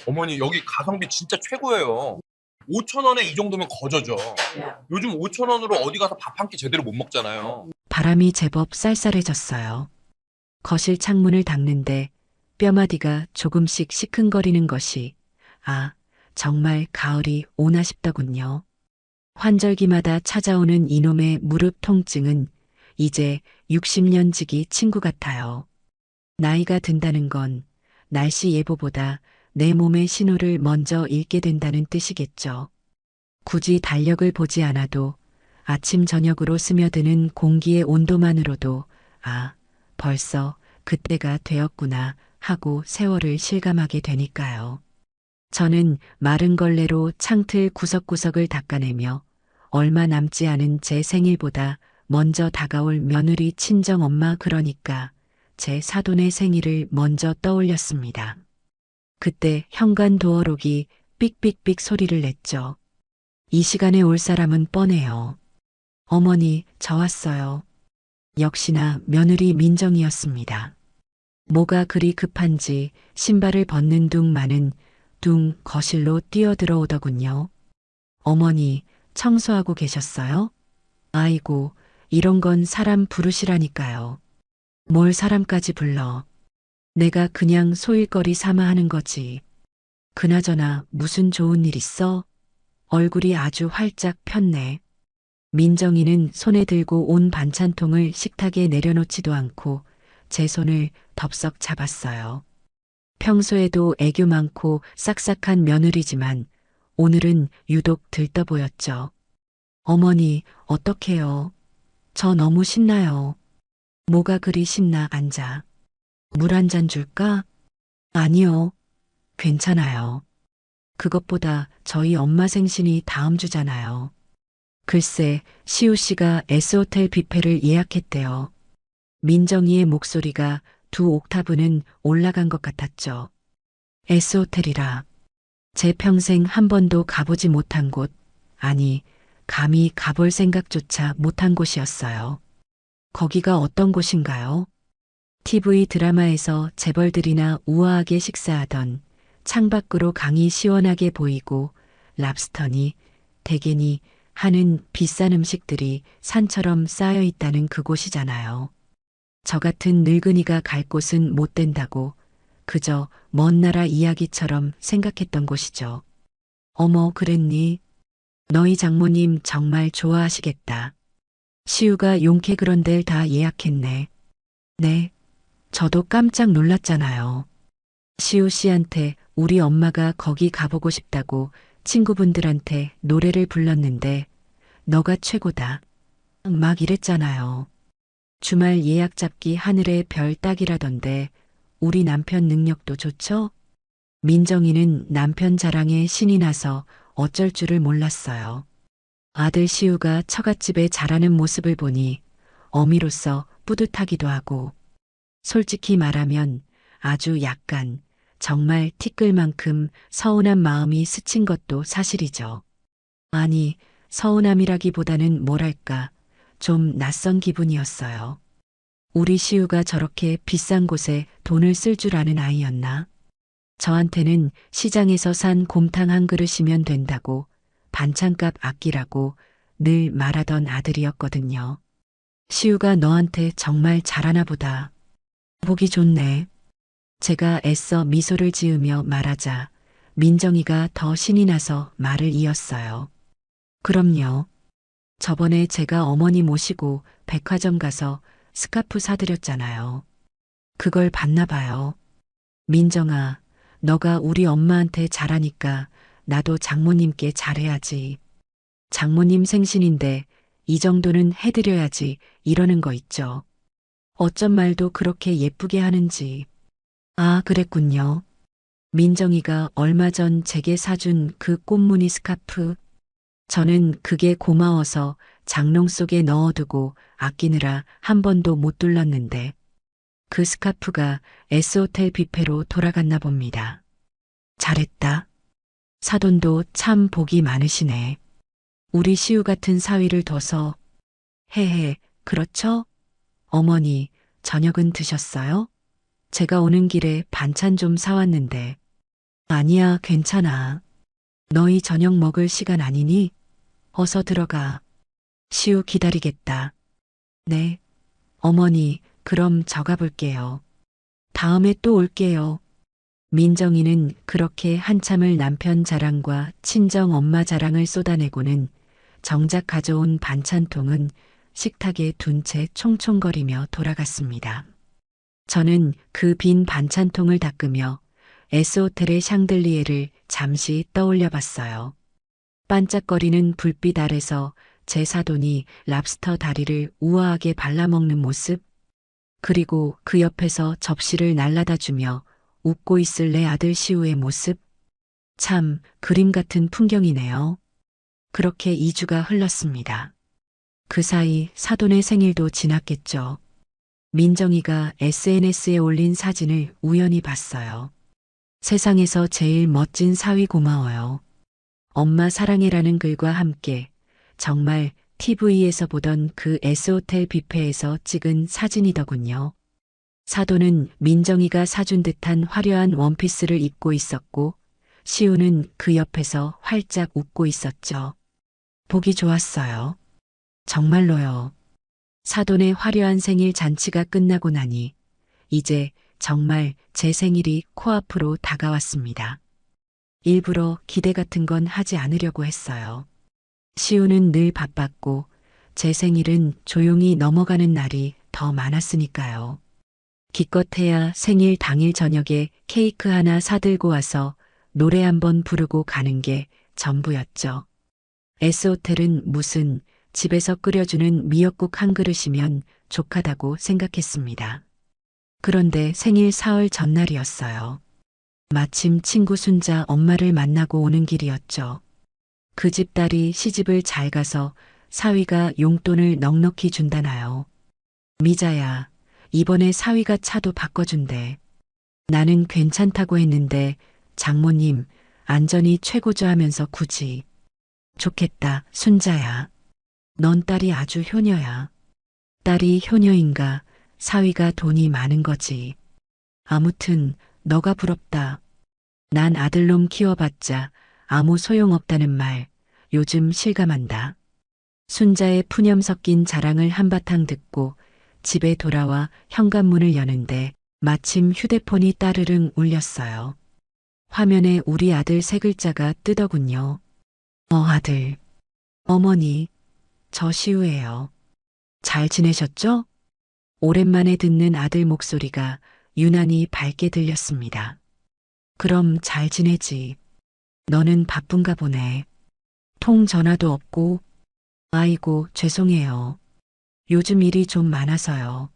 어머니 여기 가성비 진짜 최고예요. 5천 원에 이 정도면 거저죠. 요즘 5천 원으로 어디 가서 밥 한 끼 제대로 못 먹잖아요. 바람이 제법 쌀쌀해졌어요. 거실 창문을 닦는데 뼈마디가 조금씩 시큰거리는 것이 정말 가을이 오나 싶더군요. 환절기마다 찾아오는 이놈의 무릎 통증은 이제 60년 지기 친구 같아요. 나이가 든다는 건 날씨 예보보다 내 몸의 신호를 먼저 읽게 된다는 뜻이겠죠. 굳이 달력을 보지 않아도 아침 저녁으로 스며드는 공기의 온도만으로도 벌써 그때가 되었구나 하고 세월을 실감하게 되니까요. 저는 마른 걸레로 창틀 구석구석을 닦아내며 얼마 남지 않은 제 생일보다 먼저 다가올 며느리 친정엄마 그러니까 제 사돈의 생일을 먼저 떠올렸습니다. 그때 현관 도어록이 삑삑삑 소리를 냈죠. 이 시간에 올 사람은 뻔해요. 어머니, 저 왔어요. 역시나 며느리 민정이었습니다. 뭐가 그리 급한지 신발을 벗는 둥마는 둥 거실로 뛰어들어오더군요. 어머니, 청소하고 계셨어요? 아이고, 이런 건 사람 부르시라니까요. 뭘 사람까지 불러. 내가 그냥 소일거리 삼아 하는 거지. 그나저나 무슨 좋은 일 있어? 얼굴이 아주 활짝 폈네. 민정이는 손에 들고 온 반찬통을 식탁에 내려놓지도 않고 제 손을 덥석 잡았어요. 평소에도 애교 많고 싹싹한 며느리지만 오늘은 유독 들떠 보였죠. 어머니, 어떡해요? 저 너무 신나요. 뭐가 그리 신나 앉아. 물 한 잔 줄까? 아니요. 괜찮아요. 그것보다 저희 엄마 생신이 다음 주잖아요. 글쎄, 시우 씨가 S호텔 뷔페를 예약했대요. 민정이의 목소리가 두 옥타브는 올라간 것 같았죠. S호텔이라. 제 평생 한 번도 가보지 못한 곳, 아니, 감히 가볼 생각조차 못한 곳이었어요. 거기가 어떤 곳인가요? TV 드라마에서 재벌들이나 우아하게 식사하던 창밖으로 강이 시원하게 보이고 랍스터니, 대게니 하는 비싼 음식들이 산처럼 쌓여 있다는 그곳이잖아요. 저 같은 늙은이가 갈 곳은 못 된다고 그저 먼 나라 이야기처럼 생각했던 곳이죠. 어머, 그랬니? 너희 장모님 정말 좋아하시겠다. 시우가 용케 그런 데를 다 예약했네. 네, 저도 깜짝 놀랐잖아요. 시우 씨한테 우리 엄마가 거기 가보고 싶다고 친구분들한테 노래를 불렀는데 너가 최고다. 막 이랬잖아요. 주말 예약 잡기 하늘의 별 따기라던데 우리 남편 능력도 좋죠? 민정이는 남편 자랑에 신이 나서 어쩔 줄을 몰랐어요. 아들 시우가 처갓집에 잘하는 모습을 보니 어미로서 뿌듯하기도 하고 솔직히 말하면 아주 약간 정말 티끌 만큼 서운한 마음이 스친 것도 사실이죠. 아니, 서운함이라기보다는 뭐랄까, 좀 낯선 기분이었어요. 우리 시우가 저렇게 비싼 곳에 돈을 쓸 줄 아는 아이였나? 저한테는 시장에서 산 곰탕 한 그릇이면 된다고 반찬값 아끼라고 늘 말하던 아들이었거든요. 시우가 너한테 정말 잘하나 보다. 보기 좋네. 제가 애써 미소를 지으며 말하자 민정이가 더 신이 나서 말을 이었어요. 그럼요. 저번에 제가 어머니 모시고 백화점 가서 스카프 사드렸잖아요. 그걸 봤나 봐요. 민정아, 너가 우리 엄마한테 잘하니까 나도 장모님께 잘해야지. 장모님 생신인데 이 정도는 해드려야지 이러는 거 있죠. 어쩜 말도 그렇게 예쁘게 하는지. 아, 그랬군요. 민정이가 얼마 전 제게 사준 그 꽃무늬 스카프. 저는 그게 고마워서 장롱 속에 넣어두고 아끼느라 한 번도 못 둘렀는데 그 스카프가 S호텔 뷔페로 돌아갔나 봅니다. 잘했다. 사돈도 참 복이 많으시네. 우리 시우 같은 사위를 둬서. 헤헤, 그렇죠? 어머니, 저녁은 드셨어요? 제가 오는 길에 반찬 좀 사왔는데. 아니야, 괜찮아. 너희 저녁 먹을 시간 아니니? 어서 들어가. 시우 기다리겠다. 네. 어머니, 그럼 저 가볼게요. 다음에 또 올게요. 민정이는 그렇게 한참을 남편 자랑과 친정 엄마 자랑을 쏟아내고는 정작 가져온 반찬통은 식탁에 둔 채 총총거리며 돌아갔습니다. 저는 그 빈 반찬통을 닦으며 S호텔의 샹들리에를 잠시 떠올려 봤어요. 반짝거리는 불빛 아래서 제 사돈이 랍스터 다리를 우아하게 발라먹는 모습, 그리고 그 옆에서 접시를 날라다 주며 웃고 있을 내 아들 시우의 모습, 참 그림 같은 풍경이네요. 그렇게 2주가 흘렀습니다. 그 사이 사돈의 생일도 지났겠죠. 민정이가 SNS에 올린 사진을 우연히 봤어요. 세상에서 제일 멋진 사위 고마워요. 엄마 사랑해라는 글과 함께 정말 TV에서 보던 그 S호텔 뷔페에서 찍은 사진이더군요. 사돈은 민정이가 사준 듯한 화려한 원피스를 입고 있었고 시우는 그 옆에서 활짝 웃고 있었죠. 보기 좋았어요. 정말로요. 사돈의 화려한 생일 잔치가 끝나고 나니 이제 정말 제 생일이 코앞으로 다가왔습니다. 일부러 기대 같은 건 하지 않으려고 했어요. 시우는 늘 바빴고 제 생일은 조용히 넘어가는 날이 더 많았으니까요. 기껏해야 생일 당일 저녁에 케이크 하나 사들고 와서 노래 한번 부르고 가는 게 전부였죠. S호텔은 무슨 집에서 끓여주는 미역국 한 그릇이면 족하다고 생각했습니다. 그런데 생일 사흘 전날이었어요. 마침 친구 순자 엄마를 만나고 오는 길이었죠. 그 집 딸이 시집을 잘 가서 사위가 용돈을 넉넉히 준다나요. 미자야, 이번에 사위가 차도 바꿔준대. 나는 괜찮다고 했는데 장모님 안전이 최고죠 하면서 굳이. 좋겠다, 순자야. 넌 딸이 아주 효녀야. 딸이 효녀인가 사위가 돈이 많은 거지. 아무튼 너가 부럽다. 난 아들놈 키워봤자 아무 소용없다는 말 요즘 실감한다. 순자의 푸념 섞인 자랑을 한바탕 듣고 집에 돌아와 현관문을 여는데 마침 휴대폰이 따르릉 울렸어요. 화면에 우리 아들 세 글자가 뜨더군요. 아들. 어머니, 저 시우예요. 잘 지내셨죠? 오랜만에 듣는 아들 목소리가 유난히 밝게 들렸습니다. 그럼 잘 지내지. 너는 바쁜가 보네. 통 전화도 없고. 아이고, 죄송해요. 요즘 일이 좀 많아서요.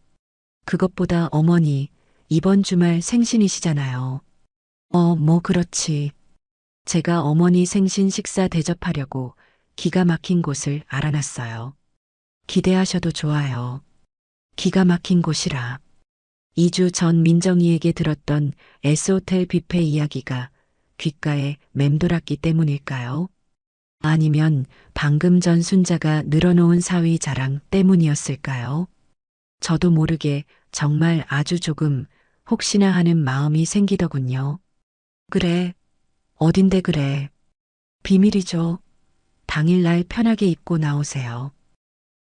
그것보다 어머니, 이번 주말 생신이시잖아요. 뭐 그렇지. 제가 어머니 생신 식사 대접하려고 기가 막힌 곳을 알아놨어요. 기대하셔도 좋아요. 기가 막힌 곳이라. 2주 전 민정이에게 들었던 S호텔 뷔페 이야기가 귓가에 맴돌았기 때문일까요? 아니면 방금 전 순자가 늘어놓은 사위 자랑 때문이었을까요? 저도 모르게 정말 아주 조금 혹시나 하는 마음이 생기더군요. 그래. 어딘데 그래. 비밀이죠. 당일날 편하게 입고 나오세요.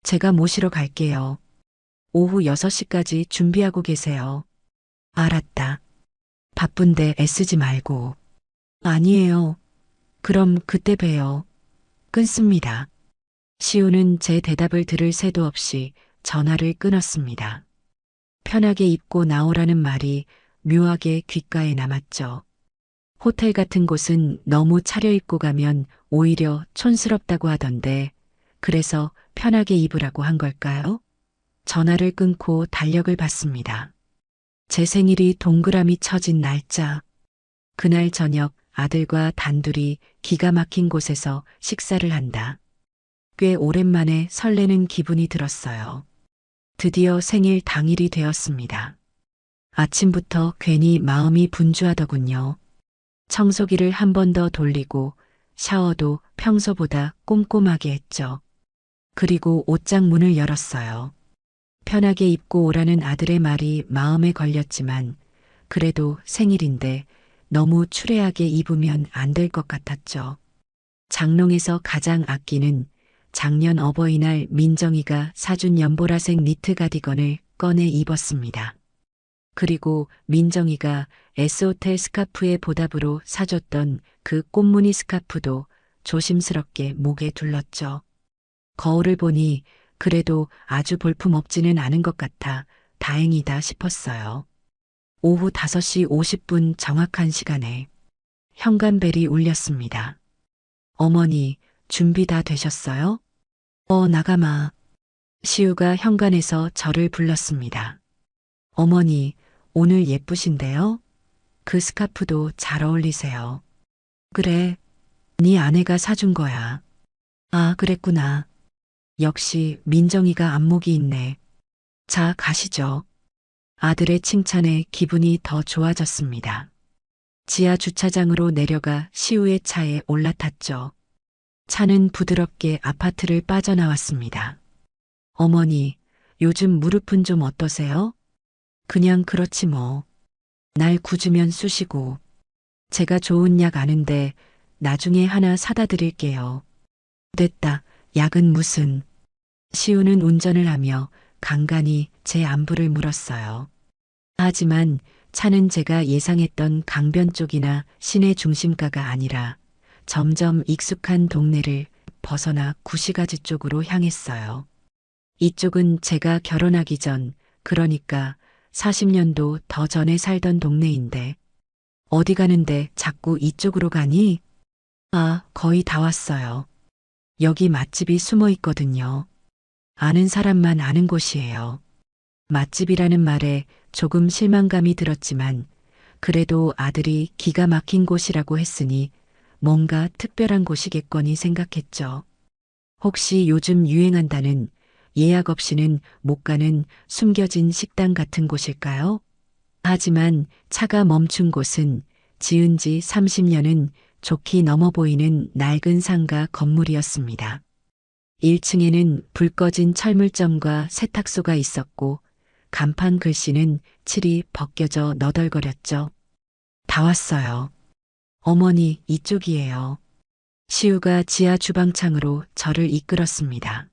제가 모시러 갈게요. 오후 6시까지 준비하고 계세요. 알았다. 바쁜데 애쓰지 말고. 아니에요. 그럼 그때 봬요. 끊습니다. 시우는 제 대답을 들을 새도 없이 전화를 끊었습니다. 편하게 입고 나오라는 말이 묘하게 귓가에 남았죠. 호텔 같은 곳은 너무 차려입고 가면 오히려 촌스럽다고 하던데 그래서 편하게 입으라고 한 걸까요? 전화를 끊고 달력을 봤습니다. 제 생일이 동그라미 쳐진 날짜. 그날 저녁 아들과 단둘이 기가 막힌 곳에서 식사를 한다. 꽤 오랜만에 설레는 기분이 들었어요. 드디어 생일 당일이 되었습니다. 아침부터 괜히 마음이 분주하더군요. 청소기를 한 번 더 돌리고 샤워도 평소보다 꼼꼼하게 했죠. 그리고 옷장 문을 열었어요. 편하게 입고 오라는 아들의 말이 마음에 걸렸지만 그래도 생일인데 너무 추레하게 입으면 안 될 것 같았죠. 장롱에서 가장 아끼는 작년 어버이날 민정이가 사준 연보라색 니트 가디건을 꺼내 입었습니다. 그리고 민정이가 S호텔 스카프의 보답으로 사줬던 그 꽃무늬 스카프도 조심스럽게 목에 둘렀죠. 거울을 보니 그래도 아주 볼품없지는 않은 것 같아 다행이다 싶었어요. 오후 5시 50분 정확한 시간에 현관벨이 울렸습니다. 어머니, 준비 다 되셨어요? 나가마. 시우가 현관에서 저를 불렀습니다. 어머니, 오늘 예쁘신데요? 그 스카프도 잘 어울리세요. 그래, 네 아내가 사준 거야. 아, 그랬구나. 역시 민정이가 안목이 있네. 자, 가시죠. 아들의 칭찬에 기분이 더 좋아졌습니다. 지하 주차장으로 내려가 시우의 차에 올라탔죠. 차는 부드럽게 아파트를 빠져나왔습니다. 어머니, 요즘 무릎은 좀 어떠세요? 그냥 그렇지 뭐. 날 굳으면 쑤시고. 제가 좋은 약 아는데 나중에 하나 사다 드릴게요. 됐다. 약은 무슨. 시우는 운전을 하며 간간히 제 안부를 물었어요. 하지만 차는 제가 예상했던 강변 쪽이나 시내 중심가가 아니라 점점 익숙한 동네를 벗어나 구시가지 쪽으로 향했어요. 이쪽은 제가 결혼하기 전, 그러니까 40년도 더 전에 살던 동네인데, 어디 가는데 자꾸 이쪽으로 가니? 아, 거의 다 왔어요. 여기 맛집이 숨어 있거든요. 아는 사람만 아는 곳이에요. 맛집이라는 말에 조금 실망감이 들었지만, 그래도 아들이 기가 막힌 곳이라고 했으니 뭔가 특별한 곳이겠거니 생각했죠. 혹시 요즘 유행한다는 예약 없이는 못 가는 숨겨진 식당 같은 곳일까요? 하지만 차가 멈춘 곳은 지은 지 30년은 좋게 넘어 보이는 낡은 상가 건물이었습니다. 1층에는 불 꺼진 철물점과 세탁소가 있었고 간판 글씨는 칠이 벗겨져 너덜거렸죠. 다 왔어요. 어머니, 이쪽이에요. 시우가 지하 주방창으로 저를 이끌었습니다.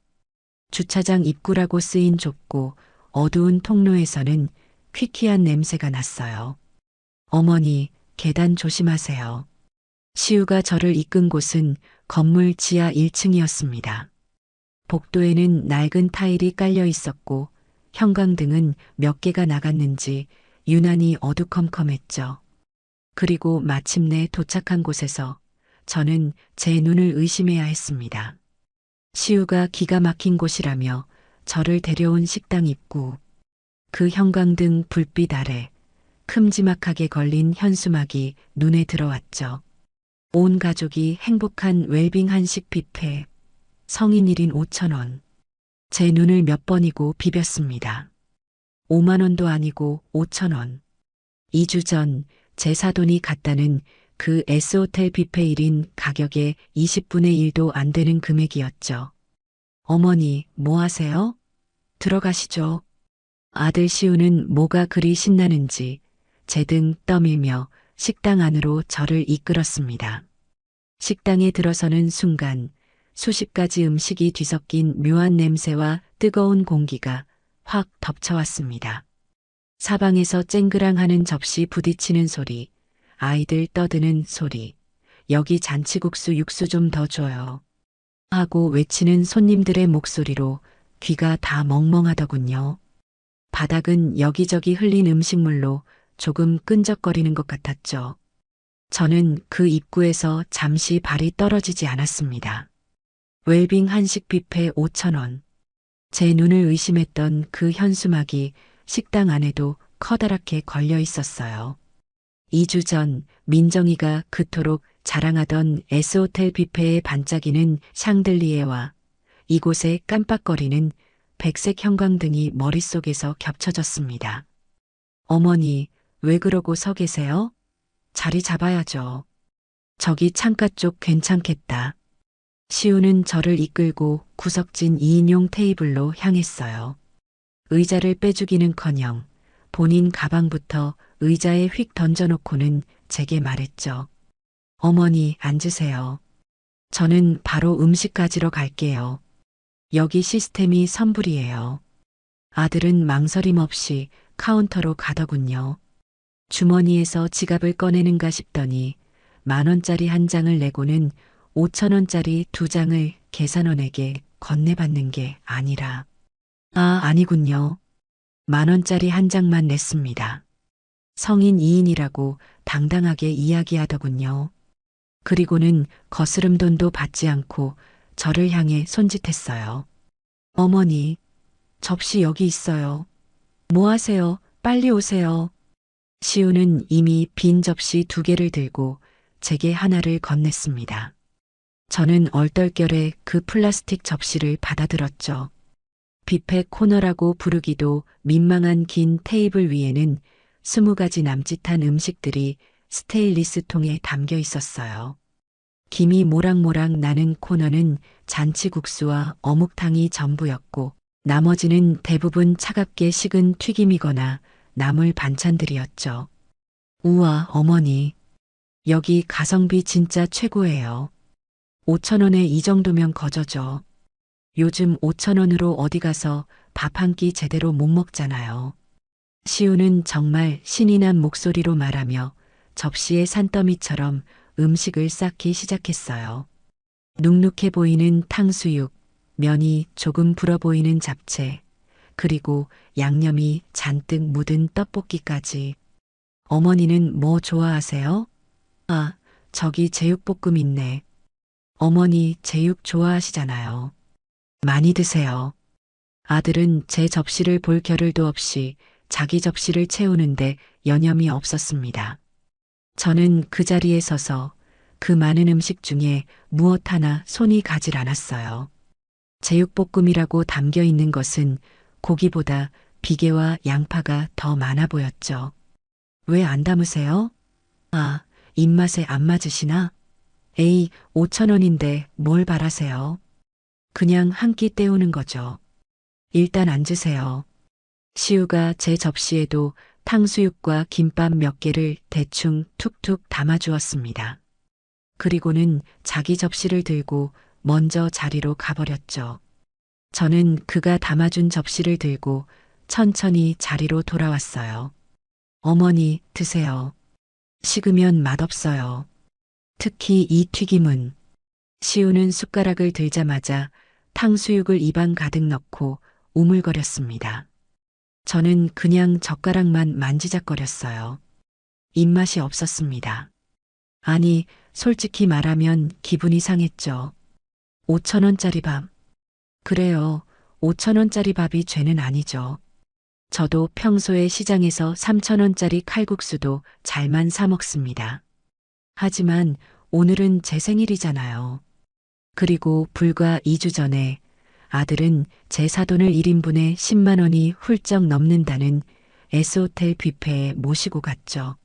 주차장 입구라고 쓰인 좁고 어두운 통로에서는 퀴퀴한 냄새가 났어요. 어머니, 계단 조심하세요. 시우가 저를 이끈 곳은 건물 지하 1층이었습니다. 복도에는 낡은 타일이 깔려 있었고 형광등은 몇 개가 나갔는지 유난히 어두컴컴했죠. 그리고 마침내 도착한 곳에서 저는 제 눈을 의심해야 했습니다. 시우가 기가 막힌 곳이라며 저를 데려온 식당 입구. 그 형광등 불빛 아래 큼지막하게 걸린 현수막이 눈에 들어왔죠. 온 가족이 행복한 웰빙 한식 뷔페. 성인 1인 5,000원. 제 눈을 몇 번이고 비볐습니다. 5만 원도 아니고 5,000원. 2주 전 제 사돈이 갔다는 그 S호텔 뷔페 1인 가격의 20분의 1도 안 되는 금액이었죠. 어머니, 뭐 하세요? 들어가시죠. 아들 시우는 뭐가 그리 신나는지 제 등 떠밀며 식당 안으로 저를 이끌었습니다. 식당에 들어서는 순간 수십 가지 음식이 뒤섞인 묘한 냄새와 뜨거운 공기가 확 덮쳐왔습니다. 사방에서 쨍그랑하는 접시 부딪히는 소리, 아이들 떠드는 소리, 여기 잔치국수 육수 좀 더 줘요. 하고 외치는 손님들의 목소리로 귀가 다 멍멍하더군요. 바닥은 여기저기 흘린 음식물로 조금 끈적거리는 것 같았죠. 저는 그 입구에서 잠시 발이 떨어지지 않았습니다. 웰빙 한식 뷔페 5,000원. 제 눈을 의심했던 그 현수막이 식당 안에도 커다랗게 걸려 있었어요. 2주 전 민정이가 그토록 자랑하던 S호텔 뷔페의 반짝이는 샹들리에와 이곳의 깜빡거리는 백색 형광등이 머릿속에서 겹쳐졌습니다. 어머니, 왜 그러고 서 계세요? 자리 잡아야죠. 저기 창가 쪽 괜찮겠다. 시우는 저를 이끌고 구석진 2인용 테이블로 향했어요. 의자를 빼주기는커녕 본인 가방부터 의자에 휙 던져놓고는 제게 말했죠. 어머니, 앉으세요. 저는 바로 음식 가지러 갈게요. 여기 시스템이 선불이에요. 아들은 망설임 없이 카운터로 가더군요. 주머니에서 지갑을 꺼내는가 싶더니 10,000원짜리 한 장을 내고는 5,000원짜리 두 장을 계산원에게 건네받는 게 아니라, 아니군요. 10,000원짜리 한 장만 냈습니다. 성인 2인이라고 당당하게 이야기하더군요. 그리고는 거스름 돈도 받지 않고 저를 향해 손짓했어요. 어머니, 접시 여기 있어요. 뭐 하세요? 빨리 오세요. 시우는 이미 빈 접시 2개를 들고 제게 하나를 건넸습니다. 저는 얼떨결에 그 플라스틱 접시를 받아들었죠. 뷔페 코너라고 부르기도 민망한 긴 테이블 위에는 20가지 남짓한 음식들이 스테인리스 통에 담겨 있었어요. 김이 모락모락 나는 코너는 잔치국수와 어묵탕이 전부였고 나머지는 대부분 차갑게 식은 튀김이거나 나물 반찬들이었죠. 우와, 어머니. 여기 가성비 진짜 최고예요. 5,000원에 이 정도면 거저죠. 요즘 5,000원으로 어디 가서 밥 한 끼 제대로 못 먹잖아요. 시우는 정말 신이 난 목소리로 말하며 접시에 산더미처럼 음식을 쌓기 시작했어요. 눅눅해 보이는 탕수육, 면이 조금 불어 보이는 잡채, 그리고 양념이 잔뜩 묻은 떡볶이까지. 어머니는 뭐 좋아하세요? 저기 제육볶음 있네. 어머니 제육 좋아하시잖아요. 많이 드세요. 아들은 제 접시를 볼 겨를도 없이 자기 접시를 채우는데 여념이 없었습니다. 저는 그 자리에 서서 그 많은 음식 중에 무엇 하나 손이 가질 않았어요. 제육볶음이라고 담겨 있는 것은 고기보다 비계와 양파가 더 많아 보였죠. 왜 안 담으세요? 입맛에 안 맞으시나? 에이, 5,000원인데 뭘 바라세요? 그냥 한 끼 때우는 거죠. 일단 앉으세요. 시우가 제 접시에도 탕수육과 김밥 몇 개를 대충 툭툭 담아주었습니다. 그리고는 자기 접시를 들고 먼저 자리로 가버렸죠. 저는 그가 담아준 접시를 들고 천천히 자리로 돌아왔어요. 어머니, 드세요. 식으면 맛없어요. 특히 이 튀김은. 시우는 숟가락을 들자마자 탕수육을 입안 가득 넣고 우물거렸습니다. 저는 그냥 젓가락만 만지작거렸어요. 입맛이 없었습니다. 아니, 솔직히 말하면 기분이 상했죠. 5,000원짜리 밥. 그래요. 5,000원짜리 밥이 죄는 아니죠. 저도 평소에 시장에서 3,000원짜리 칼국수도 잘만 사 먹습니다. 하지만 오늘은 제 생일이잖아요. 그리고 불과 2주 전에 아들은 제 사돈을 1인분에 10만 원이 훌쩍 넘는다는 S호텔 뷔페에 모시고 갔죠.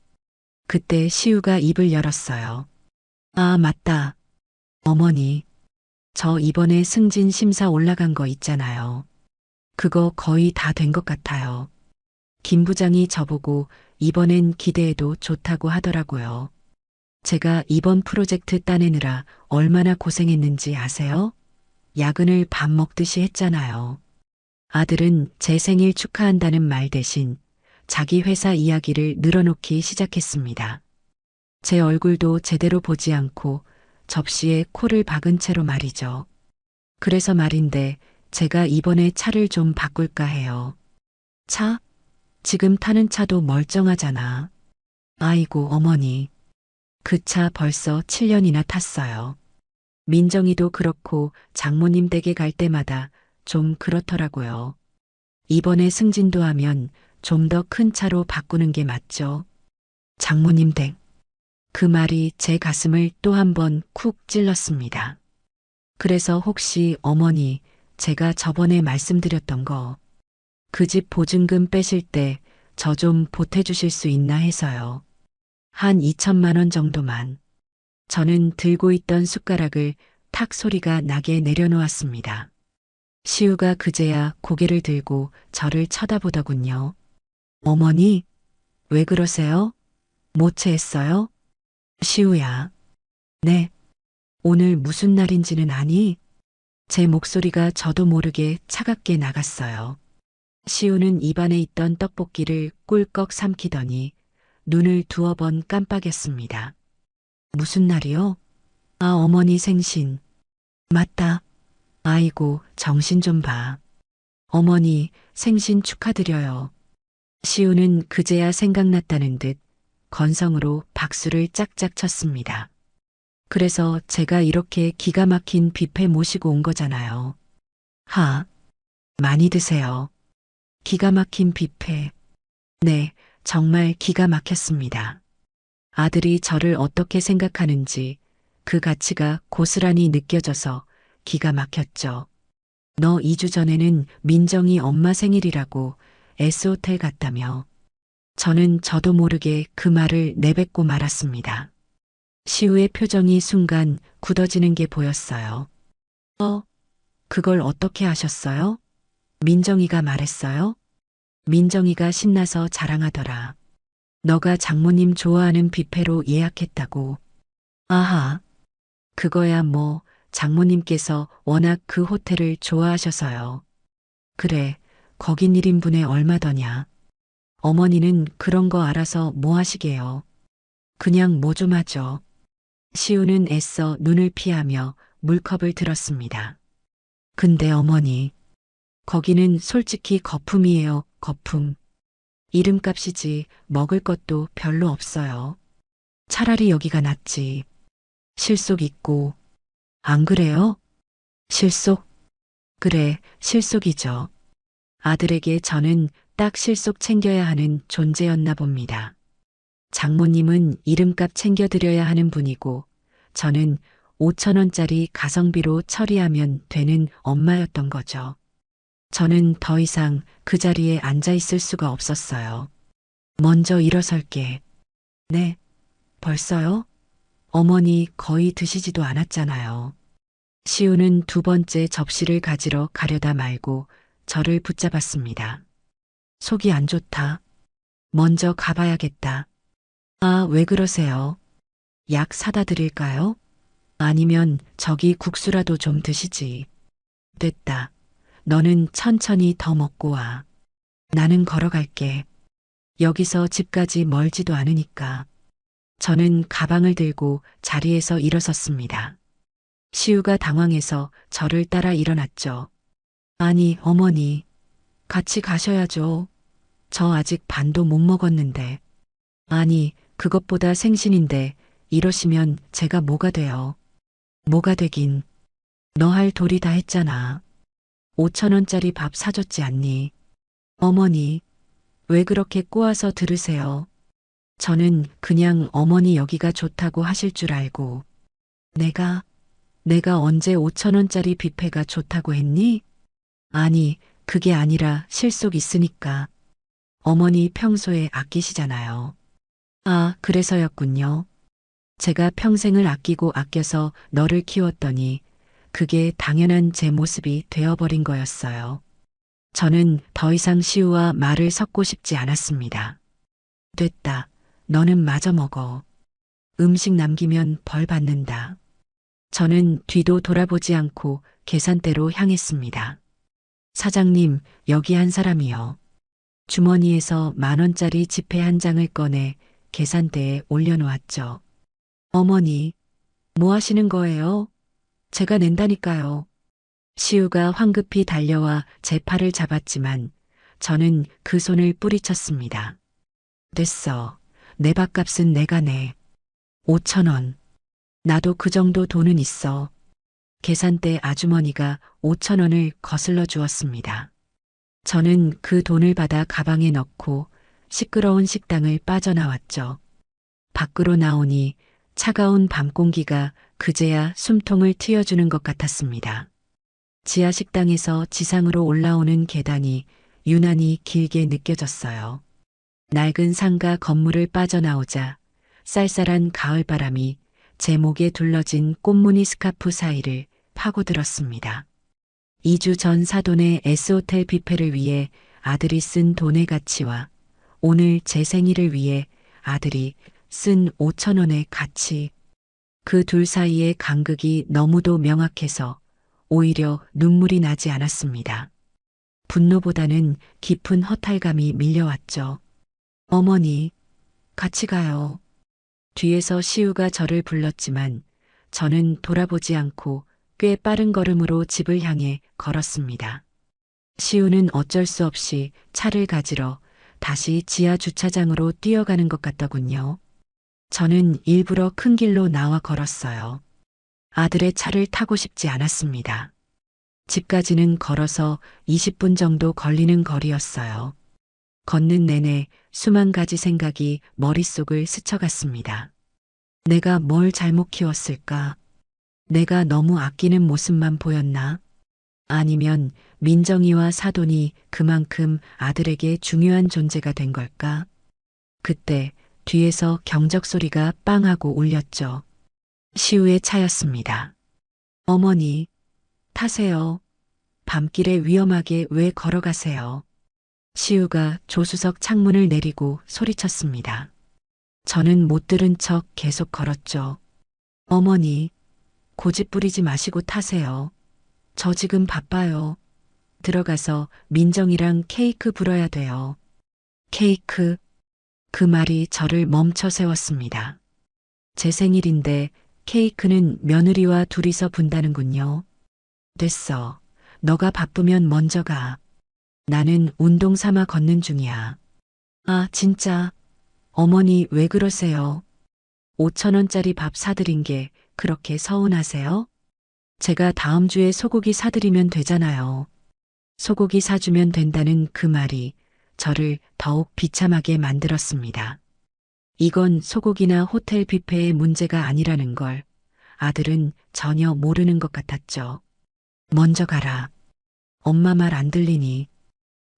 그때 시우가 입을 열었어요. 맞다. 어머니, 저 이번에 승진 심사 올라간 거 있잖아요. 그거 거의 다 된 것 같아요. 김 부장이 저보고 이번엔 기대해도 좋다고 하더라고요. 제가 이번 프로젝트 따내느라 얼마나 고생했는지 아세요? 야근을 밥 먹듯이 했잖아요. 아들은 제 생일 축하한다는 말 대신 자기 회사 이야기를 늘어놓기 시작했습니다. 제 얼굴도 제대로 보지 않고 접시에 코를 박은 채로 말이죠. 그래서 말인데 제가 이번에 차를 좀 바꿀까 해요. 차? 지금 타는 차도 멀쩡하잖아. 아이고, 어머니. 그 차 벌써 7년이나 탔어요. 민정이도 그렇고 장모님 댁에 갈 때마다 좀 그렇더라고요. 이번에 승진도 하면 좀 더 큰 차로 바꾸는 게 맞죠. 장모님 댁. 그 말이 제 가슴을 또 한 번 쿡 찔렀습니다. 그래서 혹시 어머니, 제가 저번에 말씀드렸던 거, 그 집 보증금 빼실 때 저 좀 보태주실 수 있나 해서요. 한 2천만 원 정도만. 저는 들고 있던 숟가락을 탁 소리가 나게 내려놓았습니다. 시우가 그제야 고개를 들고 저를 쳐다보더군요. 어머니, 왜 그러세요? 모체했어요? 시우야. 네. 오늘 무슨 날인지는 아니? 제 목소리가 저도 모르게 차갑게 나갔어요. 시우는 입안에 있던 떡볶이를 꿀꺽 삼키더니 눈을 두어 번 깜빡였습니다. 무슨 날이요? 아, 어머니 생신. 맞다. 아이고, 정신 좀 봐. 어머니 생신 축하드려요. 시우는 그제야 생각났다는 듯 건성으로 박수를 짝짝 쳤습니다. 그래서 제가 이렇게 기가 막힌 뷔페 모시고 온 거잖아요. 하, 많이 드세요. 기가 막힌 뷔페. 네, 정말 기가 막혔습니다. 아들이 저를 어떻게 생각하는지 그 가치가 고스란히 느껴져서 기가 막혔죠. 너 2주 전에는 민정이 엄마 생일이라고 S호텔 갔다며. 저는 저도 모르게 그 말을 내뱉고 말았습니다. 시우의 표정이 순간 굳어지는 게 보였어요. 그걸 어떻게 하셨어요? 민정이가 말했어요? 민정이가 신나서 자랑하더라. 너가 장모님 좋아하는 뷔페로 예약했다고. 아하. 그거야 뭐 장모님께서 워낙 그 호텔을 좋아하셔서요. 그래, 거긴 1인분에 얼마더냐. 어머니는 그런 거 알아서 뭐 하시게요. 그냥 뭐 좀 하죠. 시우는 애써 눈을 피하며 물컵을 들었습니다. 근데 어머니, 거기는 솔직히 거품이에요, 거품. 이름값이지 먹을 것도 별로 없어요. 차라리 여기가 낫지. 실속 있고. 안 그래요? 실속? 그래, 실속이죠. 아들에게 저는 딱 실속 챙겨야 하는 존재였나 봅니다. 장모님은 이름값 챙겨드려야 하는 분이고, 저는 5천 원짜리 가성비로 처리하면 되는 엄마였던 거죠. 저는 더 이상 그 자리에 앉아 있을 수가 없었어요. 먼저 일어설게. 네, 벌써요? 어머니 거의 드시지도 않았잖아요. 시우는 두 번째 접시를 가지러 가려다 말고 저를 붙잡았습니다. 속이 안 좋다. 먼저 가봐야겠다. 아, 왜 그러세요? 약 사다 드릴까요? 아니면 저기 국수라도 좀 드시지. 됐다. 너는 천천히 더 먹고 와. 나는 걸어갈게. 여기서 집까지 멀지도 않으니까. 저는 가방을 들고 자리에서 일어섰습니다. 시우가 당황해서 저를 따라 일어났죠. 아니, 어머니. 같이 가셔야죠. 저 아직 반도 못 먹었는데. 아니, 그것보다 생신인데 이러시면 제가 뭐가 돼요? 뭐가 되긴. 너 할 도리 다 했잖아. 5천 원짜리 밥 사줬지 않니? 어머니, 왜 그렇게 꼬아서 들으세요? 저는 그냥 어머니 여기가 좋다고 하실 줄 알고. 내가 언제 5천 원짜리 뷔페가 좋다고 했니? 아니, 그게 아니라 실속 있으니까. 어머니 평소에 아끼시잖아요. 아, 그래서였군요. 제가 평생을 아끼고 아껴서 너를 키웠더니 그게 당연한 제 모습이 되어버린 거였어요. 저는 더 이상 시우와 말을 섞고 싶지 않았습니다. 됐다. 너는 마저 먹어. 음식 남기면 벌 받는다. 저는 뒤도 돌아보지 않고 계산대로 향했습니다. 사장님, 여기 한 사람이요. 주머니에서 10,000원짜리 지폐 한 장을 꺼내 계산대에 올려놓았죠. 어머니, 뭐 하시는 거예요? 제가 낸다니까요. 시우가 황급히 달려와 제 팔을 잡았지만 저는 그 손을 뿌리쳤습니다. 됐어. 내 밥값은 내가 내. 5천 원. 나도 그 정도 돈은 있어. 계산대 아주머니가 5천 원을 거슬러 주었습니다. 저는 그 돈을 받아 가방에 넣고 시끄러운 식당을 빠져나왔죠. 밖으로 나오니 차가운 밤 공기가 그제야 숨통을 트여주는 것 같았습니다. 지하 식당에서 지상으로 올라오는 계단이 유난히 길게 느껴졌어요. 낡은 상가 건물을 빠져나오자 쌀쌀한 가을바람이 제 목에 둘러진 꽃무늬 스카프 사이를 파고들었습니다. 2주 전 사돈의 S호텔 뷔페를 위해 아들이 쓴 돈의 가치와 오늘 제 생일을 위해 아들이 쓴 5천 원의 가치. 그 둘 사이의 간극이 너무도 명확해서 오히려 눈물이 나지 않았습니다. 분노보다는 깊은 허탈감이 밀려왔죠. 어머니, 같이 가요. 뒤에서 시우가 저를 불렀지만 저는 돌아보지 않고 꽤 빠른 걸음으로 집을 향해 걸었습니다. 시우는 어쩔 수 없이 차를 가지러 다시 지하 주차장으로 뛰어가는 것 같더군요. 저는 일부러 큰 길로 나와 걸었어요. 아들의 차를 타고 싶지 않았습니다. 집까지는 걸어서 20분 정도 걸리는 거리였어요. 걷는 내내 수만 가지 생각이 머릿속을 스쳐갔습니다. 내가 뭘 잘못 키웠을까? 내가 너무 아끼는 모습만 보였나? 아니면 민정이와 사돈이 그만큼 아들에게 중요한 존재가 된 걸까? 그때 뒤에서 경적 소리가 빵 하고 울렸죠. 시우의 차였습니다. 어머니, 타세요. 밤길에 위험하게 왜 걸어가세요? 시우가 조수석 창문을 내리고 소리쳤습니다. 저는 못 들은 척 계속 걸었죠. 어머니, 고집 부리지 마시고 타세요. 저 지금 바빠요. 들어가서 민정이랑 케이크 불어야 돼요. 케이크. 그 말이 저를 멈춰 세웠습니다. 제 생일인데 케이크는 며느리와 둘이서 분다는군요. 됐어. 너가 바쁘면 먼저 가. 나는 운동 삼아 걷는 중이야. 아, 진짜. 어머니 왜 그러세요? 5천 원짜리 밥 사드린 게 그렇게 서운하세요? 제가 다음 주에 소고기 사드리면 되잖아요. 소고기 사주면 된다는 그 말이 저를 더욱 비참하게 만들었습니다. 이건 소고기나 호텔 뷔페의 문제가 아니라는 걸 아들은 전혀 모르는 것 같았죠. 먼저 가라. 엄마 말 안 들리니?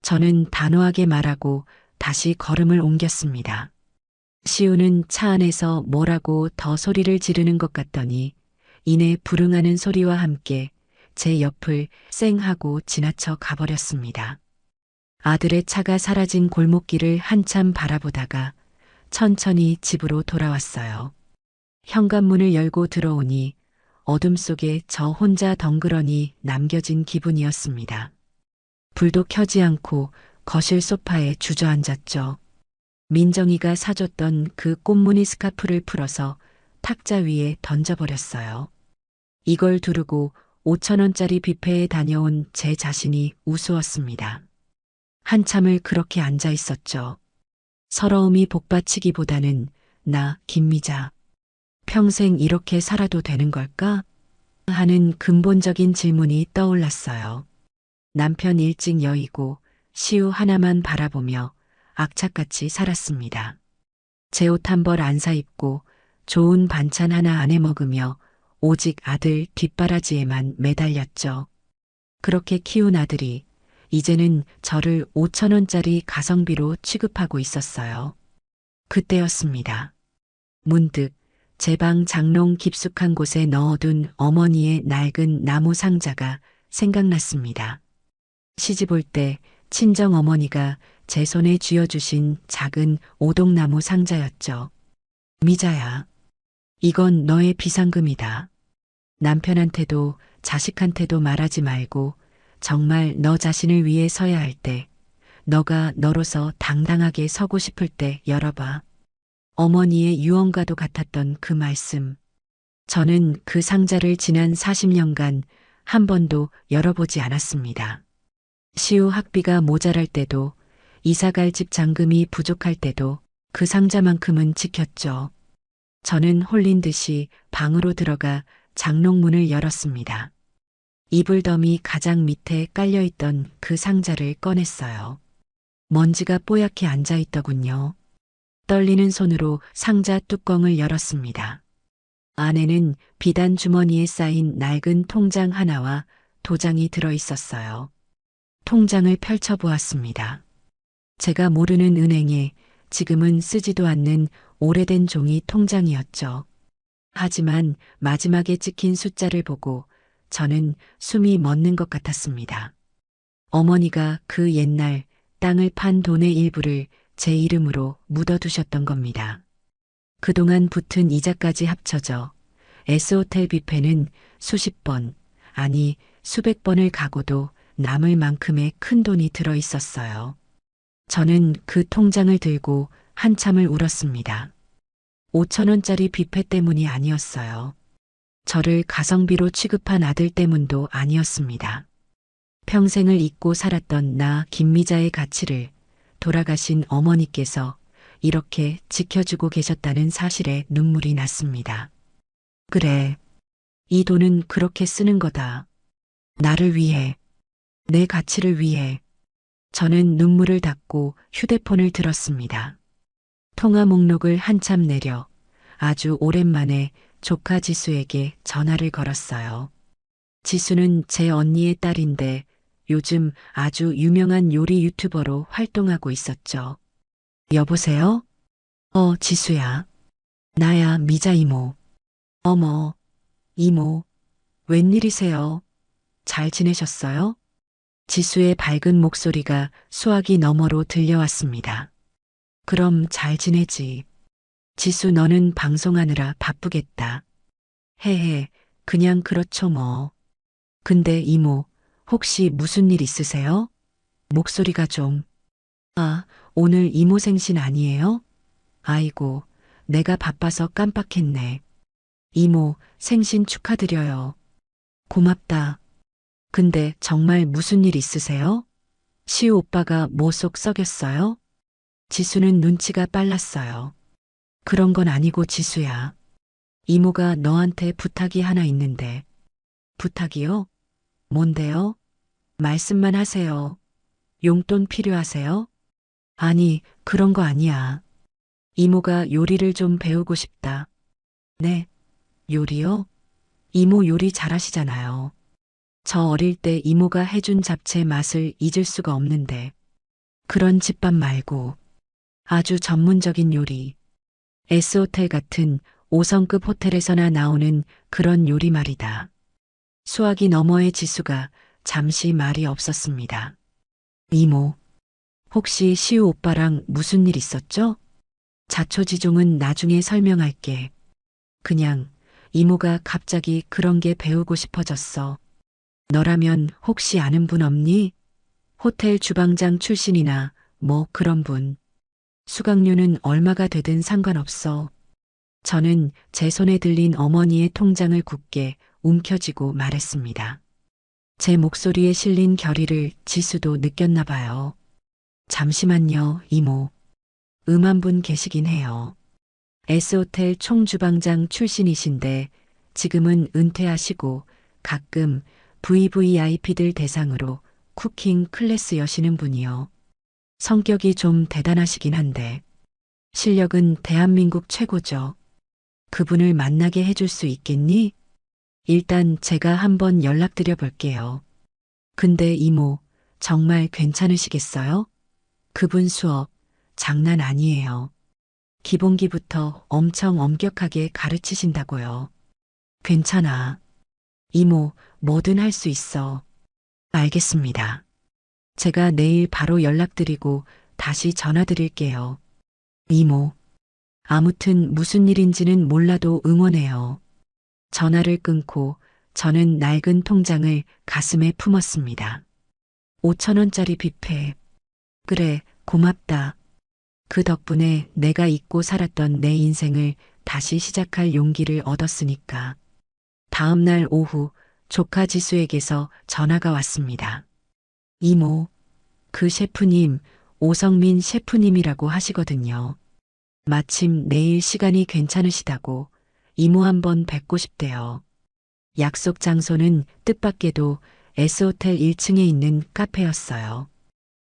저는 단호하게 말하고 다시 걸음을 옮겼습니다. 시우는 차 안에서 뭐라고 더 소리를 지르는 것 같더니 이내 불응하는 소리와 함께 제 옆을 쌩 하고 지나쳐 가버렸습니다. 아들의 차가 사라진 골목길을 한참 바라보다가 천천히 집으로 돌아왔어요. 현관문을 열고 들어오니 어둠 속에 저 혼자 덩그러니 남겨진 기분이었습니다. 불도 켜지 않고 거실 소파에 주저앉았죠. 민정이가 사줬던 그 꽃무늬 스카프를 풀어서 탁자 위에 던져버렸어요. 이걸 두르고 5천 원짜리 뷔페에 다녀온 제 자신이 우스웠습니다. 한참을 그렇게 앉아 있었죠. 서러움이 복받치기보다는 나 김미자 평생 이렇게 살아도 되는 걸까? 하는 근본적인 질문이 떠올랐어요. 남편 일찍 여의고 시우 하나만 바라보며 악착같이 살았습니다. 제 옷 한 벌 안 사입고 좋은 반찬 하나 안 해 먹으며 오직 아들 뒷바라지에만 매달렸죠. 그렇게 키운 아들이 이제는 저를 5천 원짜리 가성비로 취급하고 있었어요. 그때였습니다. 문득 제 방 장롱 깊숙한 곳에 넣어둔 어머니의 낡은 나무 상자가 생각났습니다. 시집 올 때 친정 어머니가 제 손에 쥐어주신 작은 오동나무 상자였죠. 미자야, 이건 너의 비상금이다. 남편한테도 자식한테도 말하지 말고 정말 너 자신을 위해 서야 할 때, 너가 너로서 당당하게 서고 싶을 때 열어봐. 어머니의 유언과도 같았던 그 말씀. 저는 그 상자를 지난 40년간 한 번도 열어보지 않았습니다. 시우 학비가 모자랄 때도, 이사갈 집 잔금이 부족할 때도 그 상자만큼은 지켰죠. 저는 홀린 듯이 방으로 들어가 장롱문을 열었습니다. 이불더미 가장 밑에 깔려있던 그 상자를 꺼냈어요. 먼지가 뽀얗게 앉아있더군요. 떨리는 손으로 상자 뚜껑을 열었습니다. 안에는 비단 주머니에 쌓인 낡은 통장 하나와 도장이 들어있었어요. 통장을 펼쳐보았습니다. 제가 모르는 은행에 지금은 쓰지도 않는 오래된 종이 통장이었죠. 하지만 마지막에 찍힌 숫자를 보고 저는 숨이 멎는 것 같았습니다. 어머니가 그 옛날 땅을 판 돈의 일부를 제 이름으로 묻어두셨던 겁니다. 그동안 붙은 이자까지 합쳐져 S호텔 뷔페는 수십 번, 아니 수백 번을 가고도 남을 만큼의 큰 돈이 들어 있었어요. 저는 그 통장을 들고 한참을 울었습니다. 5천 원짜리 뷔페 때문이 아니었어요. 저를 가성비로 취급한 아들 때문도 아니었습니다. 평생을 잊고 살았던 나 김미자의 가치를 돌아가신 어머니께서 이렇게 지켜주고 계셨다는 사실에 눈물이 났습니다. 그래, 이 돈은 그렇게 쓰는 거다. 나를 위해, 내 가치를 위해. 저는 눈물을 닦고 휴대폰을 들었습니다. 통화 목록을 한참 내려 아주 오랜만에 조카 지수에게 전화를 걸었어요. 지수는 제 언니의 딸인데 요즘 아주 유명한 요리 유튜버로 활동하고 있었죠. 여보세요? 지수야. 나야, 미자 이모. 어머, 이모. 웬일이세요? 잘 지내셨어요? 지수의 밝은 목소리가 수화기 너머로 들려왔습니다. 그럼 잘 지내지. 지수 너는 방송하느라 바쁘겠다. 헤헤, 그냥 그렇죠 뭐. 근데 이모, 혹시 무슨 일 있으세요? 목소리가 좀. 아, 오늘 이모 생신 아니에요? 아이고, 내가 바빠서 깜빡했네. 이모, 생신 축하드려요. 고맙다. 근데 정말 무슨 일 있으세요? 시우 오빠가 뭐 속 썩였어요? 지수는 눈치가 빨랐어요. 그런 건 아니고 지수야. 이모가 너한테 부탁이 하나 있는데. 부탁이요? 뭔데요? 말씀만 하세요. 용돈 필요하세요? 아니, 그런 거 아니야. 이모가 요리를 좀 배우고 싶다. 네, 요리요? 이모 요리 잘하시잖아요. 저 어릴 때 이모가 해준 잡채 맛을 잊을 수가 없는데. 그런 집밥 말고 아주 전문적인 요리. S호텔 같은 5성급 호텔에서나 나오는 그런 요리 말이다. 수화기 너머의 지수가 잠시 말이 없었습니다. 이모, 혹시 시우 오빠랑 무슨 일 있었죠? 자초지종은 나중에 설명할게. 그냥 이모가 갑자기 그런 게 배우고 싶어졌어. 너라면 혹시 아는 분 없니? 호텔 주방장 출신이나 뭐 그런 분. 수강료는 얼마가 되든 상관없어. 저는 제 손에 들린 어머니의 통장을 굳게 움켜쥐고 말했습니다. 제 목소리에 실린 결의를 지수도 느꼈나 봐요. 잠시만요, 이모. 한 분 계시긴 해요. S호텔 총주방장 출신이신데 지금은 은퇴하시고 가끔 VVIP들 대상으로 쿠킹 클래스 여시는 분이요. 성격이 좀 대단하시긴 한데 실력은 대한민국 최고죠. 그분을 만나게 해줄 수 있겠니? 일단 제가 한번 연락드려 볼게요. 근데 이모, 정말 괜찮으시겠어요? 그분 수업 장난 아니에요. 기본기부터 엄청 엄격하게 가르치신다고요. 괜찮아. 이모, 뭐든 할 수 있어. 알겠습니다. 제가 내일 바로 연락드리고 다시 전화드릴게요. 이모. 아무튼 무슨 일인지는 몰라도 응원해요. 전화를 끊고 저는 낡은 통장을 가슴에 품었습니다. 5천 원짜리 뷔페. 그래, 고맙다. 그 덕분에 내가 잊고 살았던 내 인생을 다시 시작할 용기를 얻었으니까. 다음 날 오후 조카 지수에게서 전화가 왔습니다. 이모, 그 셰프님, 오성민 셰프님이라고 하시거든요. 마침 내일 시간이 괜찮으시다고 이모 한번 뵙고 싶대요. 약속 장소는 뜻밖에도 S호텔 1층에 있는 카페였어요.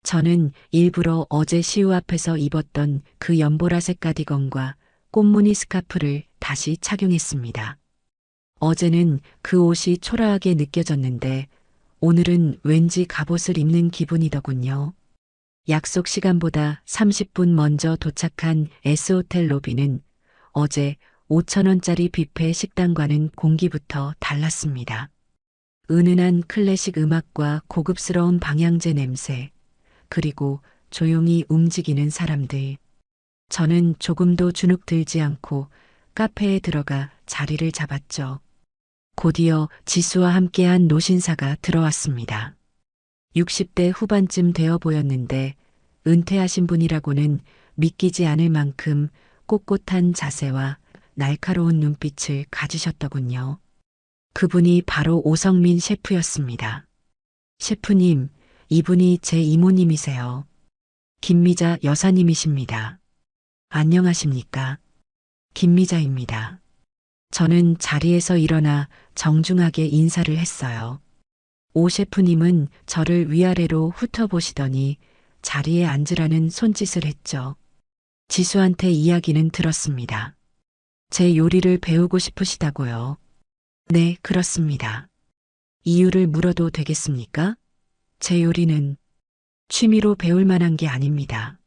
저는 일부러 어제 시우 앞에서 입었던 그 연보라색 가디건과 꽃무늬 스카프를 다시 착용했습니다. 어제는 그 옷이 초라하게 느껴졌는데 오늘은 왠지 갑옷을 입는 기분이더군요. 약속 시간보다 30분 먼저 도착한 S호텔 로비는 어제 5천 원짜리 뷔페 식당과는 공기부터 달랐습니다. 은은한 클래식 음악과 고급스러운 방향제 냄새, 그리고 조용히 움직이는 사람들. 저는 조금도 주눅 들지 않고 카페에 들어가 자리를 잡았죠. 곧이어 지수와 함께한 노신사가 들어왔습니다. 60대 후반쯤 되어 보였는데 은퇴하신 분이라고는 믿기지 않을 만큼 꼿꼿한 자세와 날카로운 눈빛을 가지셨더군요. 그분이 바로 오성민 셰프였습니다. 셰프님, 이분이 제 이모님이세요. 김미자 여사님이십니다. 안녕하십니까? 김미자입니다. 저는 자리에서 일어나 정중하게 인사를 했어요. 오 셰프님은 저를 위아래로 훑어보시더니 자리에 앉으라는 손짓을 했죠. 지수한테 이야기는 들었습니다. 제 요리를 배우고 싶으시다고요. 네, 그렇습니다. 이유를 물어도 되겠습니까? 제 요리는 취미로 배울 만한 게 아닙니다.